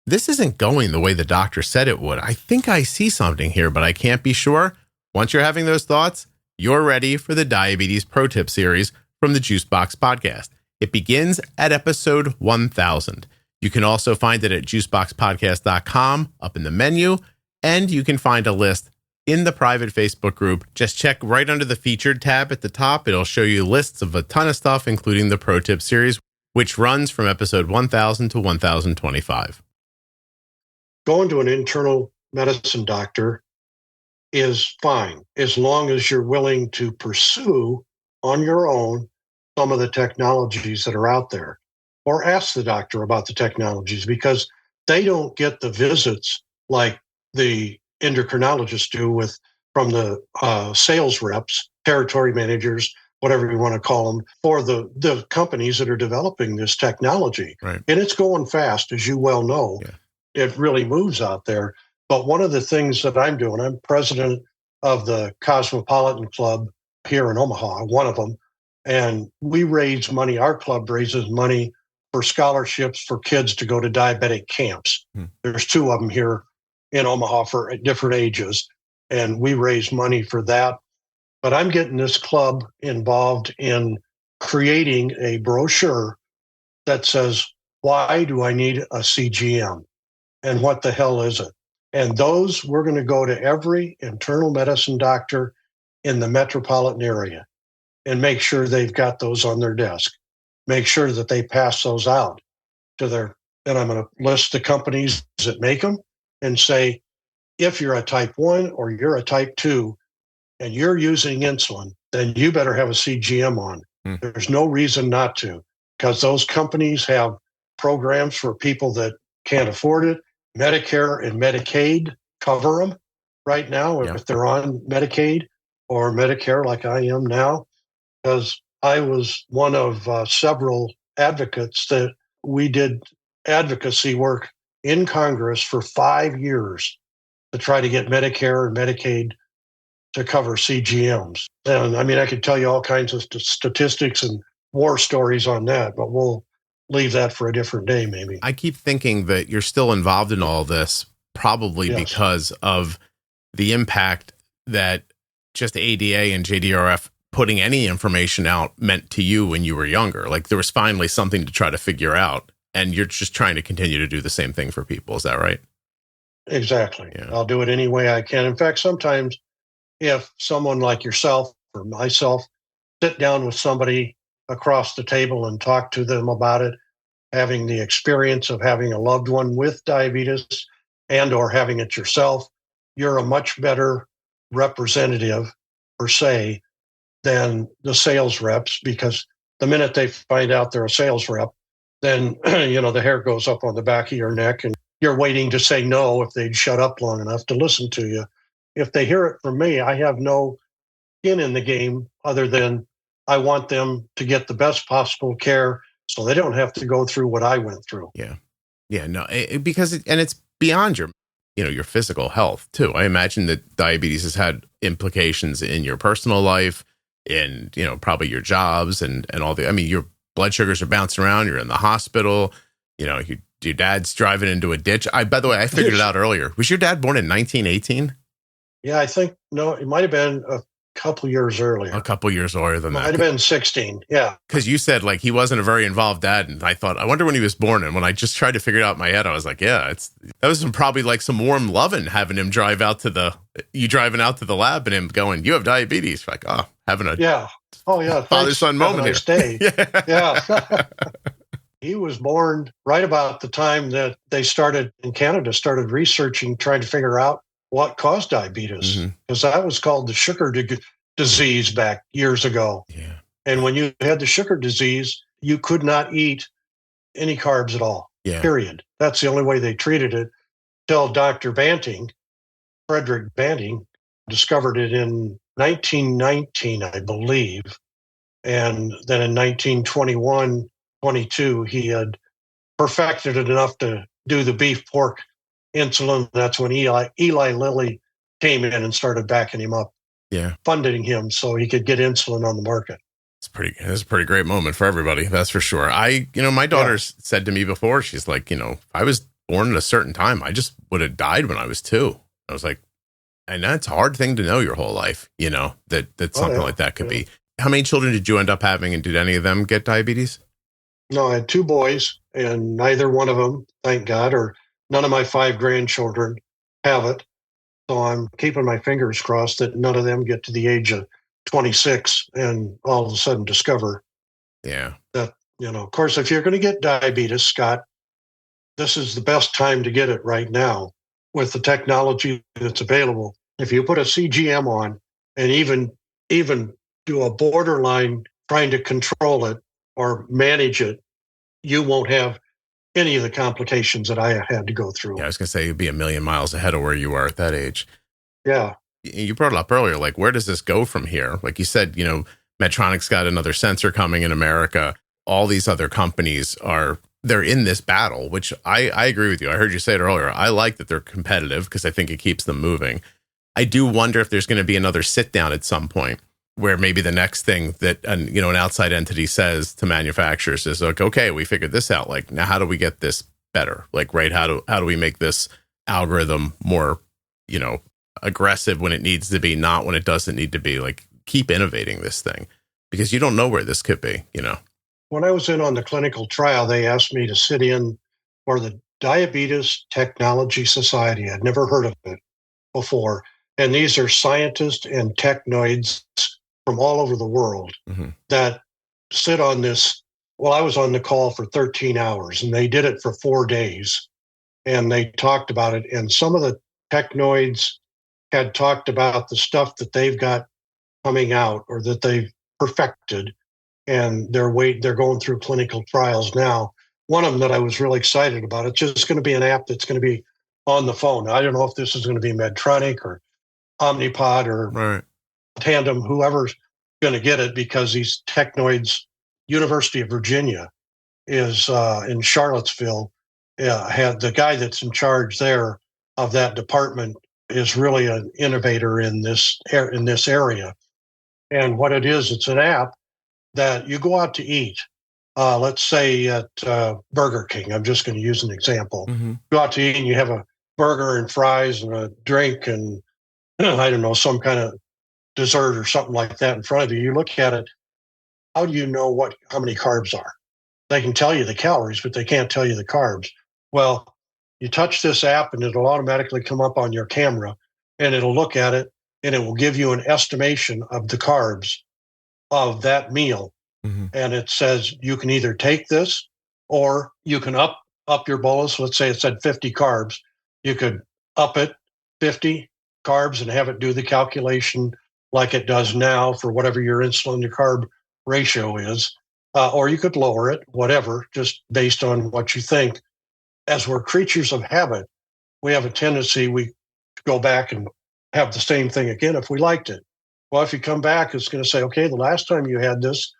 this isn't going the way the doctor said it would, I think I see something here, but I can't be sure. Once you're having those thoughts, you're ready for the Diabetes Pro Tip series from the Juicebox Podcast. It begins at episode 1000. You can also find it at juiceboxpodcast.com up in the menu, and you can find a list in the private Facebook group. Just check right under the featured tab at the top. It'll show you lists of a ton of stuff, including the Pro Tip series, which runs from episode 1000 to 1025. Going to an internal medicine doctor is fine as long as you're willing to pursue on your own some of the technologies that are out there, or ask the doctor about the technologies, because they don't get the visits like the endocrinologists do from the sales reps, territory managers, whatever you want to call them, for the companies that are developing this technology. Right. And it's going fast, as you well know. Yeah. It really moves out there. But one of the things that I'm doing, I'm president of the Cosmopolitan Club here in Omaha, one of them, and we raise money. Our club raises money for scholarships for kids to go to diabetic camps. There's 2 of them here in Omaha for different ages, and we raise money for that. But I'm getting this club involved in creating a brochure that says, why do I need a CGM? And what the hell is it? And those, we're going to go to every internal medicine doctor in the metropolitan area and make sure they've got those on their desk. Make sure that they pass those out to their, and I'm going to list the companies that make them and say, if you're a type 1 or you're a type 2 and you're using insulin, then you better have a CGM on. There's no reason not to, because those companies have programs for people that can't afford it. Medicare and Medicaid cover them right now if they're on Medicaid or Medicare like I am now, because I was one of several advocates that we did advocacy work in Congress for 5 years to try to get Medicare and Medicaid to cover CGMs. And I mean, I could tell you all kinds of statistics and war stories on that, but we'll leave that for a different day, maybe. I keep thinking that you're still involved in all this, probably because of the impact that just ADA and JDRF putting any information out meant to you when you were younger. Like there was finally something to try to figure out, and you're just trying to continue to do the same thing for people. Is that right? Exactly. Yeah. I'll do it any way I can. In fact, sometimes if someone like yourself or myself sit down with somebody across the table and talk to them about it, having the experience of having a loved one with diabetes and or having it yourself, you're a much better representative, per se, than the sales reps, because the minute they find out they're a sales rep, then, the hair goes up on the back of your neck and you're waiting to say no if they'd shut up long enough to listen to you. If they hear it from me, I have no skin in the game other than I want them to get the best possible care so they don't have to go through what I went through. Yeah. Yeah. No, because it's beyond your physical health too. I imagine that diabetes has had implications in your personal life, in, probably your jobs and all your blood sugars are bouncing around. You're in the hospital, your dad's driving into a ditch. By the way, I figured it out earlier. Was your dad born in 1918? Yeah, I think, no, it might've been a couple years earlier. A couple years earlier than that. Might have been 16. Yeah. Because you said he wasn't a very involved dad. And I thought, I wonder when he was born. And when I just tried to figure it out in my head, I was like, yeah, that was probably some warm loving having him driving out to the lab and him going, you have diabetes. Like, having a father-son moment nice here. Day. Yeah. He was born right about the time that they started researching, trying to figure out what caused diabetes, because that was called the sugar disease back years ago. Yeah. And when you had the sugar disease, you could not eat any carbs at all, period. That's the only way they treated it till Dr. Frederick Banting, discovered it in 1919, I believe. And then in 1921, 22, he had perfected it enough to do the beef pork insulin. That's when Eli Lilly came in and started backing him up, funding him so he could get insulin on the market. It's a pretty great moment for everybody. That's for sure. My daughter's said to me before, she's like, if I was born at a certain time, I just would have died when I was 2. I was like, and that's a hard thing to know your whole life, that something like that could be. How many children did you end up having, and did any of them get diabetes? No, I had 2 boys, and neither one of them, thank God, or none of my 5 grandchildren have it. So I'm keeping my fingers crossed that none of them get to the age of 26 and all of a sudden discover that, of course, if you're going to get diabetes, Scott, this is the best time to get it right now with the technology that's available. If you put a CGM on and even do a borderline trying to control it or manage it, you won't have any of the complications that I had to go through. Yeah, I was going to say you'd be a million miles ahead of where you are at that age. Yeah. You brought it up earlier, like, where does this go from here? Like you said, Medtronic's got another sensor coming in America. All these other companies they're in this battle, which I agree with you. I heard you say it earlier. I like that they're competitive because I think it keeps them moving. I do wonder if there's going to be another sit down at some point where maybe the next thing that an outside entity says to manufacturers is like, okay, we figured this out. Like, now how do we get this better? Like, right, how do we make this algorithm more, aggressive when it needs to be, not when it doesn't need to be? Like, keep innovating this thing because you don't know where this could be, When I was in on the clinical trial, they asked me to sit in for the Diabetes Technology Society. I'd never heard of it before. And these are scientists and technoids from all over the world that sit on this. Well, I was on the call for 13 hours and they did it for 4 days and they talked about it. And some of the technoids had talked about the stuff that they've got coming out or that they've perfected, and they're going through clinical trials now. One of them that I was really excited about, it's just going to be an app that's going to be on the phone. I don't know if this is going to be Medtronic or Omnipod or Tandem, whoever's going to get it, because these technoids, University of Virginia is in Charlottesville. Had the guy that's in charge there of that department is really an innovator in this area. And what it is, it's an app that you go out to eat. Let's say at Burger King. I'm just going to use an example. Go out to eat and you have a burger and fries and a drink and I don't know, some kind of dessert or something like that in front of you. You look at it. How do you know how many carbs are? They can tell you the calories, but they can't tell you the carbs. Well, you touch this app and it'll automatically come up on your camera and it'll look at it and it will give you an estimation of the carbs of that meal. And it says you can either take this or you can up your bolus. Let's say it said 50 carbs. You could up it 50 carbs and have it do the calculation like it does now for whatever your insulin to carb ratio is. Or you could lower it, whatever, just based on what you think. As we're creatures of habit, we have a tendency to go back and have the same thing again if we liked it. Well, if you come back, it's going to say, okay, the last time you had this,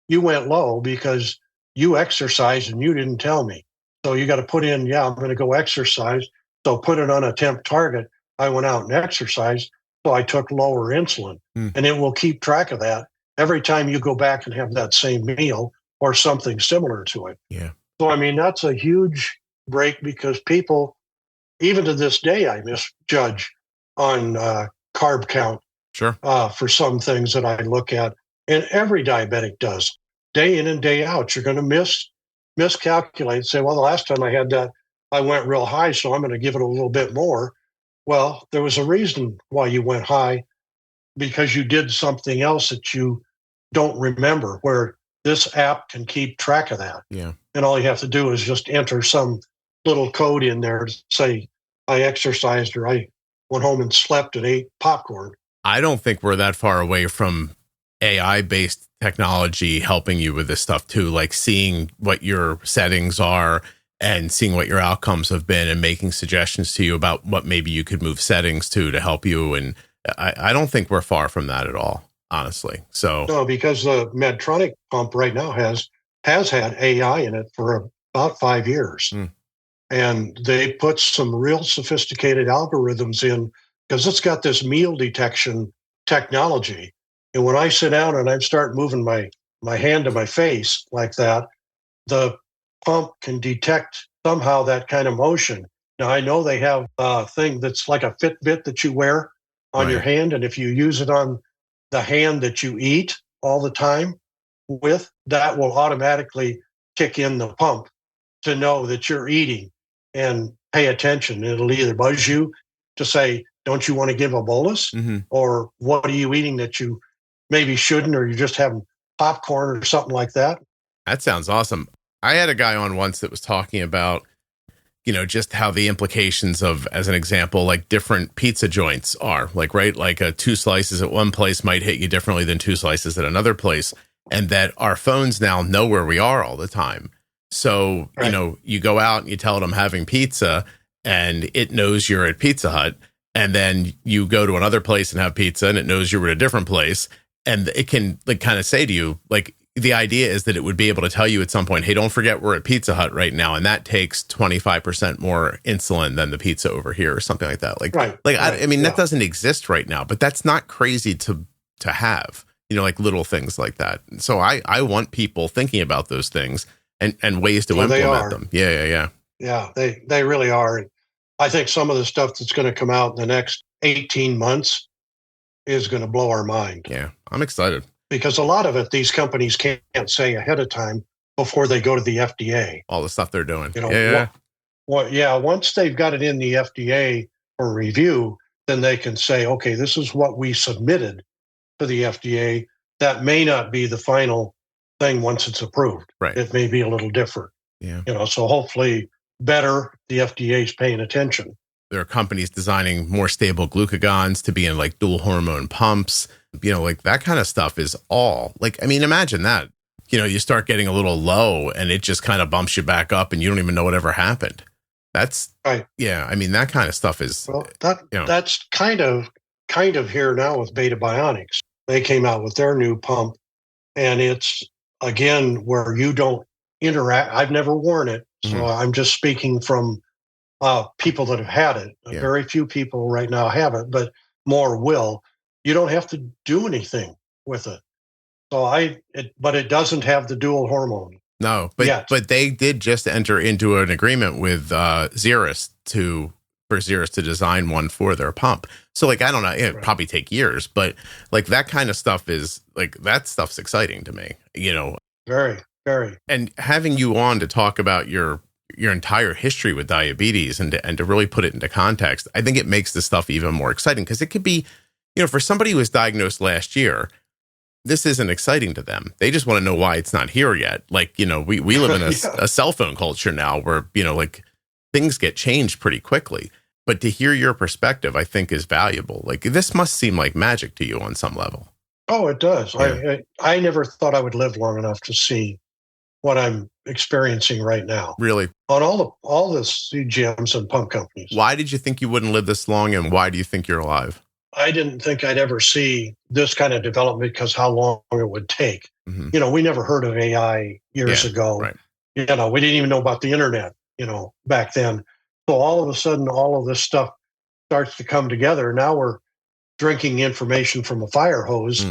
you went low because you exercised and you didn't tell me. So you got to put in, I'm going to go exercise. So put it on a temp target. I went out and exercised. So I took lower insulin. And it will keep track of that every time you go back and have that same meal or something similar to it. Yeah. So, I mean, that's a huge break because people, even to this day, I misjudge on carb count. Sure. For some things that I look at, and every diabetic does. Day in and day out, you're going to miscalculate, say, well, the last time I had that, I went real high, so I'm going to give it a little bit more. Well, there was a reason why you went high, because you did something else that you don't remember, where this app can keep track of that. Yeah. And all you have to do is just enter some little code in there to say, I exercised or I went home and slept and ate popcorn. I don't think we're that far away from AI-based technology helping you with this stuff too, like seeing what your settings are and seeing what your outcomes have been and making suggestions to you about what maybe you could move settings to help you. And I don't think we're far from that at all. honestly. So No, because the Medtronic pump right now has had AI in it for about 5 years. Mm. And they put some real sophisticated algorithms in because it's got this meal detection technology. And when I sit down and I start moving my hand to my face like that, the pump can detect somehow that kind of motion. Now, I know they have a thing that's like a Fitbit that you wear on your Right. hand. And if you use it on the hand that you eat all the time with, that will automatically kick in the pump to know that you're eating and pay attention. It'll either buzz you to say, don't you want to give a bolus? Mm-hmm. Or what are you eating that you maybe shouldn't, or you're just having popcorn or something like that? That sounds awesome. I had a guy on once that was talking about, just how the implications of, as an example, like different pizza joints are like, right. Like 2 slices at one place might hit you differently than 2 slices at another place. And that our phones now know where we are all the time. So, Right. You go out and you tell it I'm having pizza and it knows you're at Pizza Hut. And then you go to another place and have pizza and it knows you were at a different place. And it can like kind of say to you, like, the idea is that it would be able to tell you at some point, hey, don't forget we're at Pizza Hut right now. And that takes 25% more insulin than the pizza over here or something like that. Right. I mean, Yeah. that doesn't exist right now, but that's not crazy to have, like little things like that. So I want people thinking about those things and ways to implement them. Yeah. Yeah, they really are. And I think some of the stuff that's going to come out in the next 18 months is going to blow our mind. Yeah, I'm excited. Because a lot of it, these companies can't say ahead of time before they go to the FDA. All the stuff they're doing. Yeah. Once they've got it in the FDA for review, then they can say, okay, this is what we submitted to the FDA. That may not be the final thing once it's approved. Right. It may be a little different. Yeah. So hopefully better, the FDA is paying attention. There are companies designing more stable glucagons to be in like dual hormone pumps, like that kind of stuff is all like, I mean, imagine that, you start getting a little low and it just kind of bumps you back up and you don't even know whatever happened. That's right. Yeah. I mean, that kind of stuff is, that's kind of here now with Beta Bionics. They came out with their new pump and it's again, where you don't interact. I've never worn it. So I'm just speaking from people that have had it. Yeah. Very few people right now have it, but more will. You don't have to do anything with it. So but it doesn't have the dual hormone. No, but they did just enter into an agreement with Xeris for Xeris to design one for their pump. So like, I don't know, it'd probably take years, but like that kind of stuff is like, that stuff's exciting to me, Very, very. And having you on to talk about your entire history with diabetes and to really put it into context, I think it makes this stuff even more exciting because it could be, for somebody who was diagnosed last year, this isn't exciting to them. They just want to know why it's not here yet. Like, we live in a cell phone culture now where, like things get changed pretty quickly, but to hear your perspective, I think is valuable. Like this must seem like magic to you on some level. Oh, it does. Yeah. I never thought I would live long enough to see what I'm experiencing right now. Really? On all the CGMs and pump companies. Why did you think you wouldn't live this long, and why do you think you're alive? I didn't think I'd ever see this kind of development because how long it would take. Mm-hmm. We never heard of AI years ago. Right. We didn't even know about the internet, back then. So all of a sudden, all of this stuff starts to come together. Now we're drinking information from a fire hose.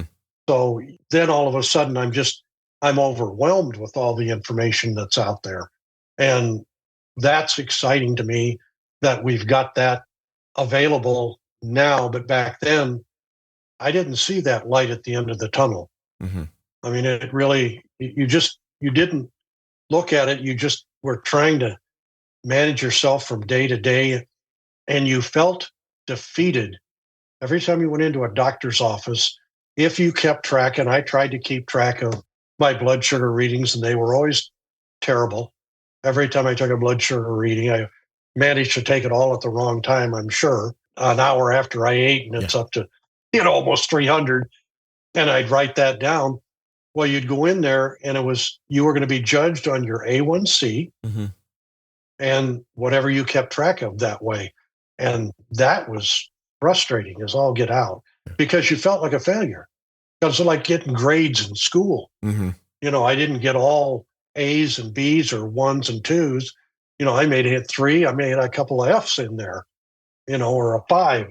So then all of a sudden I'm overwhelmed with all the information that's out there. And that's exciting to me that we've got that available now. But back then, I didn't see that light at the end of the tunnel. Mm-hmm. I mean, it really, you didn't look at it. You just were trying to manage yourself from day to day. And you felt defeated every time you went into a doctor's office. If you kept track, and I tried to keep track of my blood sugar readings, and they were always terrible. Every time I took a blood sugar reading, I managed to take it all at the wrong time, I'm sure. An hour after I ate, and it's up to almost 300. And I'd write that down. Well, you'd go in there, and you were going to be judged on your A1C and whatever you kept track of that way. And that was frustrating as all get out because you felt like a failure. Because it's like getting grades in school. Mm-hmm. I didn't get all A's and B's or 1s and 2s. I may hit 3. I may hit a couple of F's in there, or a 5.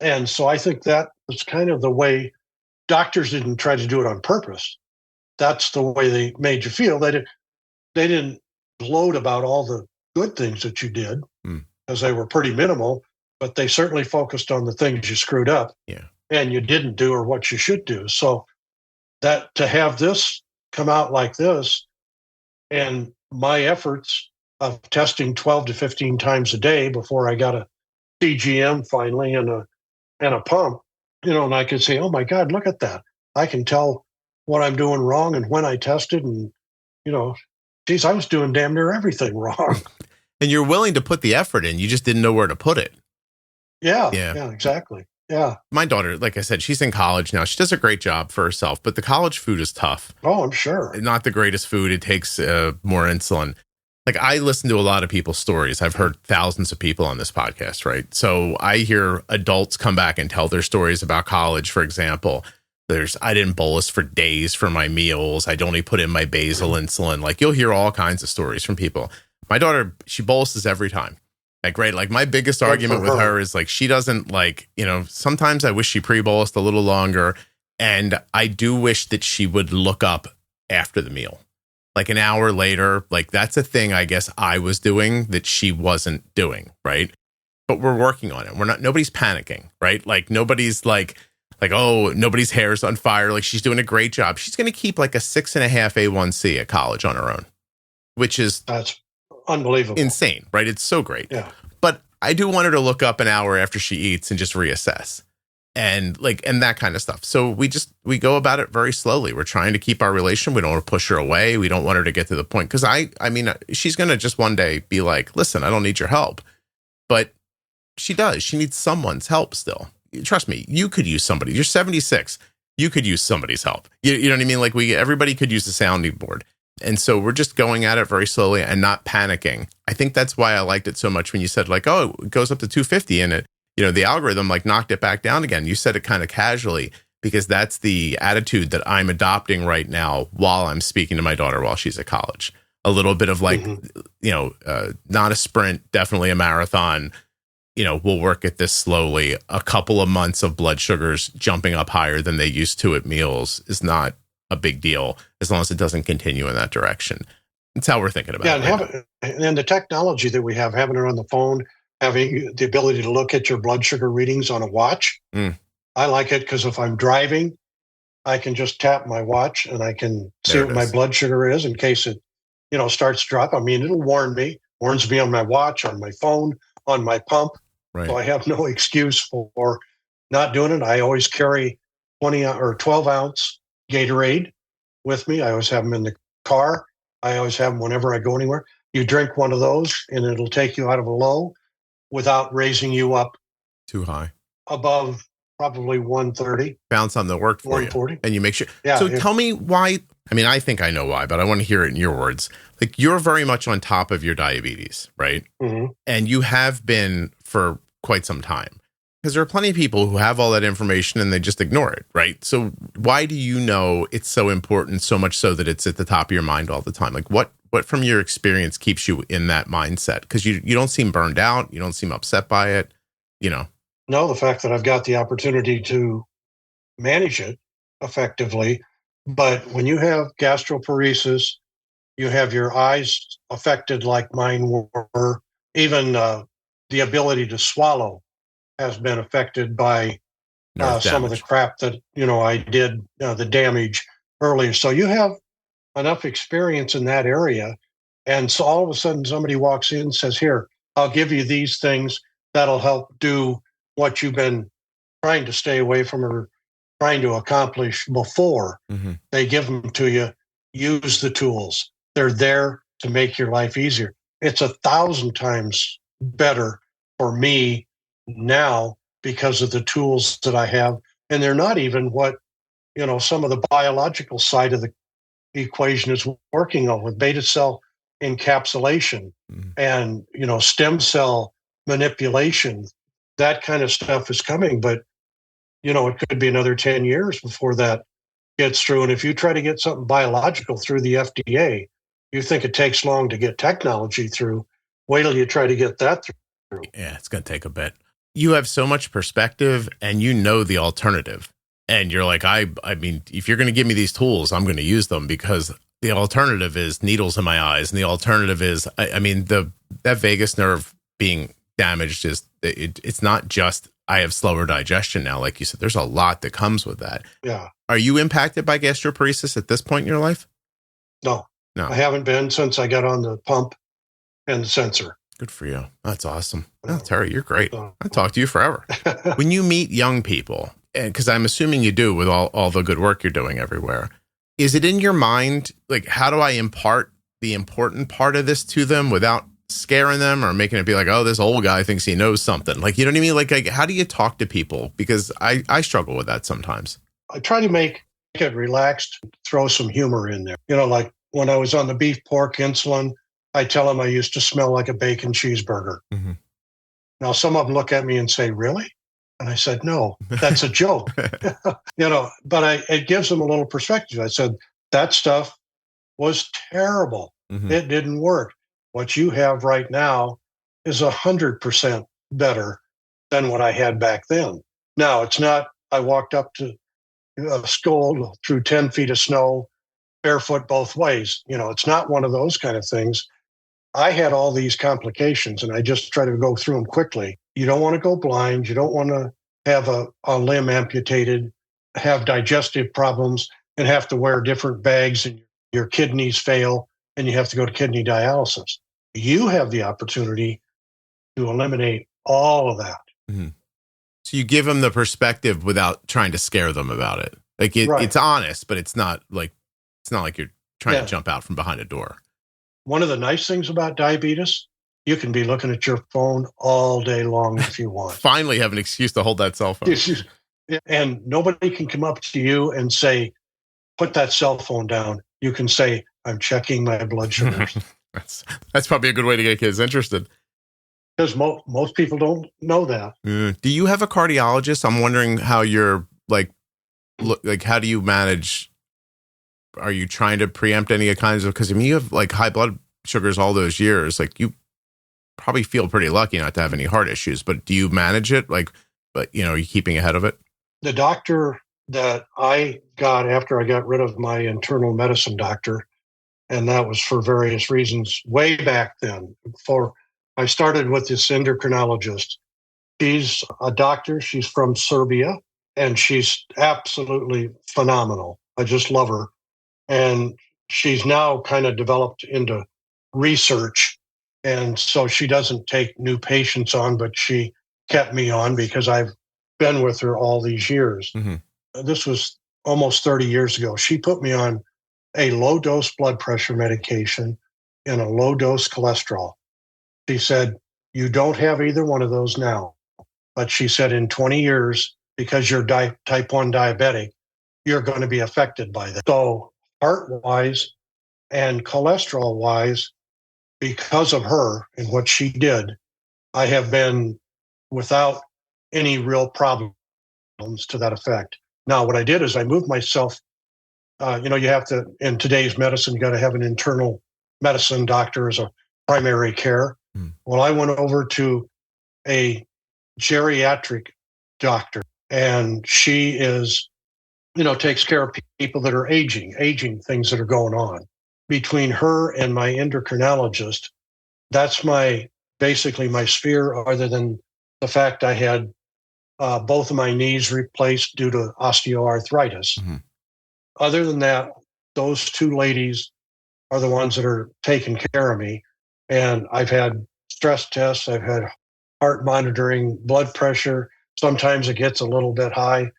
And so I think that was kind of the way doctors didn't try to do it on purpose. That's the way they made you feel. They didn't gloat about all the good things that you did because they were pretty minimal, but they certainly focused on the things you screwed up and you didn't do or what you should do. So that to have this come out like this and my efforts of testing 12 to 15 times a day before I got a CGM finally and a pump, and I could say, oh my God, look at that. I can tell what I'm doing wrong and when I tested and, geez, I was doing damn near everything wrong. And you're willing to put the effort in. You just didn't know where to put it. Yeah, exactly. Yeah. My daughter, like I said, she's in college now. She does a great job for herself, but the college food is tough. Oh, I'm sure. Not the greatest food. It takes more insulin. Like I listen to a lot of people's stories. I've heard thousands of people on this podcast, right? So I hear adults come back and tell their stories about college, for example. I didn't bolus for days for my meals. I'd only put in my basal insulin. Like you'll hear all kinds of stories from people. My daughter, she boluses every time. Like, right. Like my biggest argument with her is like, she doesn't like, sometimes I wish she pre-bolused a little longer. And I do wish that she would look up after the meal. Like an hour later, like that's a thing I guess I was doing that she wasn't doing. Right. But we're working on it. Nobody's panicking. Right. Like nobody's like, oh, nobody's hair is on fire. Like she's doing a great job. She's going to keep like a 6.5 A1C at college on her own, that's unbelievable. Insane, right? It's so great. Yeah. But I do want her to look up an hour after she eats and just reassess and that kind of stuff. So we go about it very slowly. We're trying to keep our relation. We don't want to push her away. We don't want her to get to the point. Cause I mean, she's going to just one day be like, listen, I don't need your help, but she does. She needs someone's help still. Trust me, you could use somebody. You're 76. You could use somebody's help. You know what I mean? Like everybody could use a sounding board. And so we're just going at it very slowly and not panicking. I think that's why I liked it so much when you said like, oh, it goes up to 250 and it, the algorithm like knocked it back down again. You said it kind of casually because that's the attitude that I'm adopting right now while I'm speaking to my daughter while she's at college. A little bit of like, not a sprint, definitely a marathon. We'll work at this slowly. A couple of months of blood sugars jumping up higher than they used to at meals is not a big deal as long as it doesn't continue in that direction. That's how we're thinking about it. And the technology that we have, having it on the phone, having the ability to look at your blood sugar readings on a watch. I like it because if I'm driving, I can just tap my watch and I can see what my blood sugar is in case it, starts to drop. I mean, it'll warns me on my watch, on my phone, on my pump. Right. So I have no excuse for not doing it. I always carry 20 or 12 ounce Gatorade with me. I always have them in the car. I always have them whenever I go anywhere. You drink one of those and it'll take you out of a low without raising you up too high above probably 130. Found something that worked for you. And you make sure. Yeah, so tell me why. I mean, I think I know why, but I want to hear it in your words. Like you're very much on top of your diabetes, right? Mm-hmm. And you have been for quite some time. Because there are plenty of people who have all that information and they just ignore it, right? So why do you know it's so important, so much so that it's at the top of your mind all the time? Like what from your experience keeps you in that mindset? Because you don't seem burned out. You don't seem upset by it, No, the fact that I've got the opportunity to manage it effectively. But when you have gastroparesis, you have your eyes affected like mine were, even the ability to swallow has been affected by some of the crap that, I did, the damage earlier. So you have enough experience in that area. And so all of a sudden somebody walks in and says, here, I'll give you these things that'll help do what you've been trying to stay away from or trying to accomplish before. Mm-hmm. They give them to you. Use the tools. They're there to make your life easier. It's 1,000 times better for me now because of the tools that I have. And they're not even what, some of the biological side of the equation is working on with beta cell encapsulation and, stem cell manipulation. That kind of stuff is coming. But, it could be another 10 years before that gets through. And if you try to get something biological through the FDA, you think it takes long to get technology through. Wait till you try to get that through. Yeah, it's going to take a bit. You have so much perspective and the alternative. And you're like, I mean, if you're going to give me these tools, I'm going to use them, because the alternative is needles in my eyes. And the alternative is, that vagus nerve being damaged it's not just, I have slower digestion now. Like you said, there's a lot that comes with that. Yeah. Are you impacted by gastroparesis at this point in your life? No, I haven't been since I got on the pump and the sensor. Good for you. That's awesome. Oh, Terry, you're great. I'll talk to you forever. When you meet young people, because I'm assuming you do with all the good work you're doing everywhere, is it in your mind, like, how do I impart the important part of this to them without scaring them or making it be like, oh, this old guy thinks he knows something? Like, you know what I mean? Like how do you talk to people? Because I struggle with that sometimes. I try to make it relaxed, throw some humor in there. Like when I was on the beef pork insulin, I tell them I used to smell like a bacon cheeseburger. Mm-hmm. Now, some of them look at me and say, really? And I said, no, that's a joke. But it gives them a little perspective. I said, that stuff was terrible. Mm-hmm. It didn't work. What you have right now is 100% better than what I had back then. Now, it's not, I walked up to a school through 10 feet of snow, barefoot both ways. It's not one of those kind of things. I had all these complications, and I just try to go through them quickly. You don't want to go blind. You don't want to have a limb amputated, have digestive problems, and have to wear different bags, and your kidneys fail, and you have to go to kidney dialysis. You have the opportunity to eliminate all of that. Mm-hmm. So you give them the perspective without trying to scare them about it. Like Right. It's honest, but it's not like you're trying to jump out from behind a door. One of the nice things about diabetes, you can be looking at your phone all day long if you want. Finally have an excuse to hold that cell phone. And nobody can come up to you and say, put that cell phone down. You can say, I'm checking my blood sugars. That's probably a good way to get kids interested. Because most people don't know that. Do you have a cardiologist? I'm wondering how you're how do you manage? Are you trying to preempt any kinds of, because you have like high blood sugars all those years, like you probably feel pretty lucky not to have any heart issues, but do you manage it? Are you keeping ahead of it? The doctor that I got after I got rid of my internal medicine doctor, and that was for various reasons way back then, I started with this endocrinologist. She's a doctor. She's from Serbia, and she's absolutely phenomenal. I just love her. And she's now kind of developed into research. And so she doesn't take new patients on, but she kept me on because I've been with her all these years. Mm-hmm. This was almost 30 years ago. She put me on a low-dose blood pressure medication and a low-dose cholesterol. She said, you don't have either one of those now. But she said in 20 years, because you're type 1 diabetic, you're going to be affected by that. So heart-wise and cholesterol-wise, because of her and what she did, I have been without any real problems to that effect. Now, what I did is I moved myself. You have to, in today's medicine, you got to have an internal medicine doctor as a primary care. Well, I went over to a geriatric doctor, and she is, takes care of people that are aging things that are going on. Between her and my endocrinologist, that's basically my sphere, other than the fact I had both of my knees replaced due to osteoarthritis. Mm-hmm. Other than that, those two ladies are the ones that are taking care of me. And I've had stress tests, I've had heart monitoring, blood pressure. Sometimes it gets a little bit high,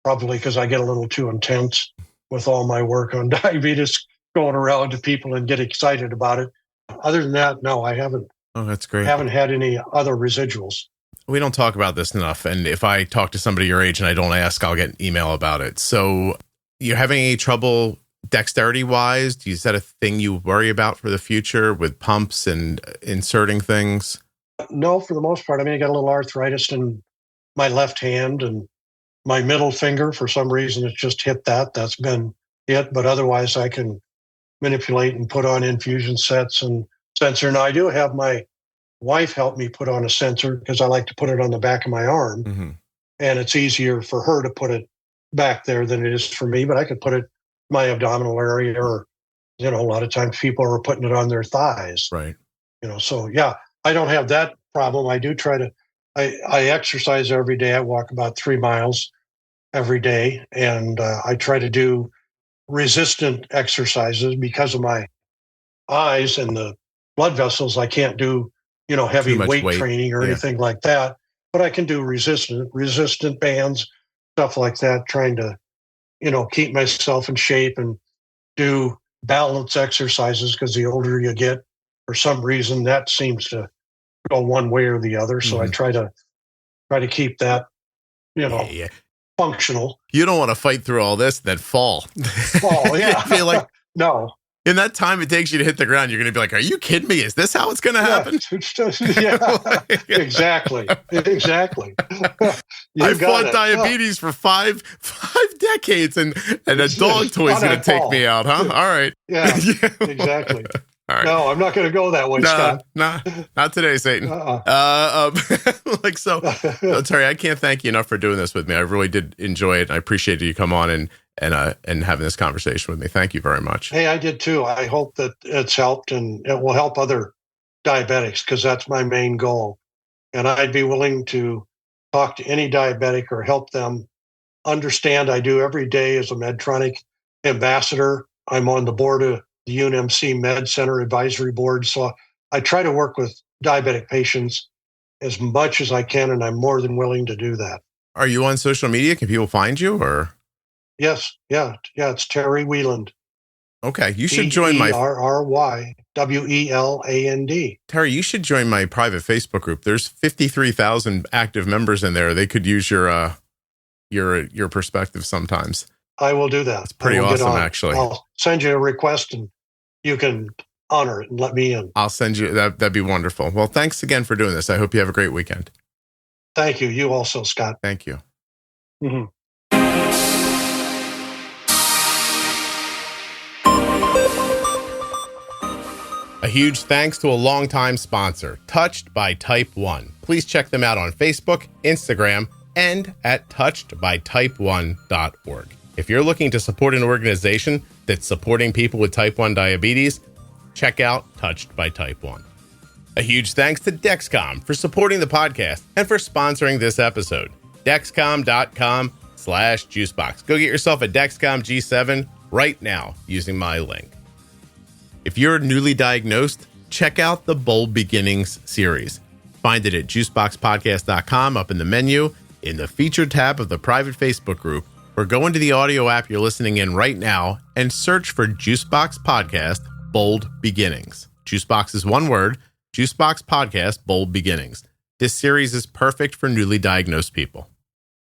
probably because I get a little too intense with all my work on diabetes, going around to people and get excited about it. Other than that, no, I haven't. Oh, that's great. Haven't had any other residuals. We don't talk about this enough. And if I talk to somebody your age and I don't ask, I'll get an email about it. So you're having any trouble dexterity wise? Is that a thing you worry about for the future with pumps and inserting things? No, for the most part. I got a little arthritis in my left hand, and my middle finger, for some reason, it's just hit that. That's been it. But otherwise, I can manipulate and put on infusion sets and sensor. Now, I do have my wife help me put on a sensor because I like to put it on the back of my arm. Mm-hmm. And it's easier for her to put it back there than it is for me. But I could put it in my abdominal area, or, a lot of times people are putting it on their thighs. Right. So, yeah, I don't have that problem. I do try to, I exercise every day. I walk about 3 miles every day. And I try to do resistant exercises because of my eyes and the blood vessels. I can't do, heavy weight training or anything like that, but I can do resistant bands, stuff like that, trying to, keep myself in shape and do balance exercises, because the older you get, for some reason, that seems to go one way or the other. So I try to keep that, functional. You don't want to fight through all this, then fall. Oh, yeah. I feel like no. In that time it takes you to hit the ground, you're going to be like, are you kidding me? Is this how it's going to happen? Yeah, exactly. I fought diabetes for five decades, and a dog toy is going to take me out, huh? All right. Yeah, exactly. All right. No, I'm not going to go that way, Scott. Nah, not today, Satan. Terry, I can't thank you enough for doing this with me. I really did enjoy it, and I appreciated you come on and having this conversation with me. Thank you very much. Hey, I did too. I hope that it's helped, and it will help other diabetics, because that's my main goal. And I'd be willing to talk to any diabetic or help them understand. I do every day as a Medtronic ambassador. I'm on the board of the UNMC Med Center Advisory Board. So I try to work with diabetic patients as much as I can, and I'm more than willing to do that. Are you on social media? Can people find you, or? Yes. Yeah. It's Terry Wieland. Okay. You should join my TerryWieland. Terry, you should join my private Facebook group. There's 53,000 active members in there. They could use your perspective sometimes. I will do that. It's pretty awesome, actually. I'll send you a request and you can honor it and let me in. I'll send you that'd be wonderful. Well, thanks again for doing this. I hope you have a great weekend. Thank you. You also, Scott. Thank you. Mm-hmm. A huge thanks to a longtime sponsor, Touched by Type 1. Please check them out on Facebook, Instagram, and at touchedbytype1.org. If you're looking to support an organization that's supporting people with type 1 diabetes, check out Touched by Type 1. A huge thanks to Dexcom for supporting the podcast and for sponsoring this episode. Dexcom.com/juicebox. Go get yourself a Dexcom G7 right now using my link. If you're newly diagnosed, check out the Bold Beginnings series. Find it at juiceboxpodcast.com up in the menu, in the featured tab of the private Facebook group, or go into the audio app you're listening in right now and search for Juicebox Podcast Bold Beginnings. Juicebox is one word, Juicebox Podcast Bold Beginnings. This series is perfect for newly diagnosed people.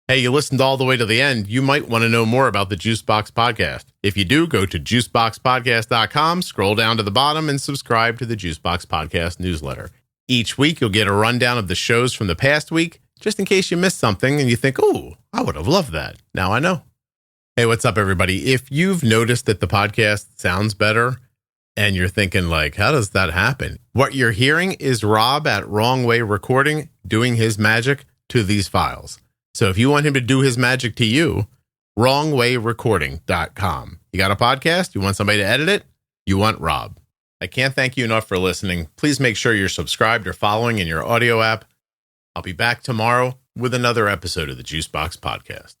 Hey, you listened all the way to the end. You might want to know more about the Juicebox Podcast. If you do, go to juiceboxpodcast.com, scroll down to the bottom, and subscribe to the Juicebox Podcast newsletter. Each week, you'll get a rundown of the shows from the past week, just in case you missed something and you think, oh, I would have loved that. Now I know. Hey, what's up, everybody? If you've noticed that the podcast sounds better and you're thinking, like, how does that happen? What you're hearing is Rob at Wrong Way Recording doing his magic to these files. So if you want him to do his magic to you, wrongwayrecording.com. You got a podcast? You want somebody to edit it? You want Rob. I can't thank you enough for listening. Please make sure you're subscribed or following in your audio app. I'll be back tomorrow with another episode of the Juicebox Podcast.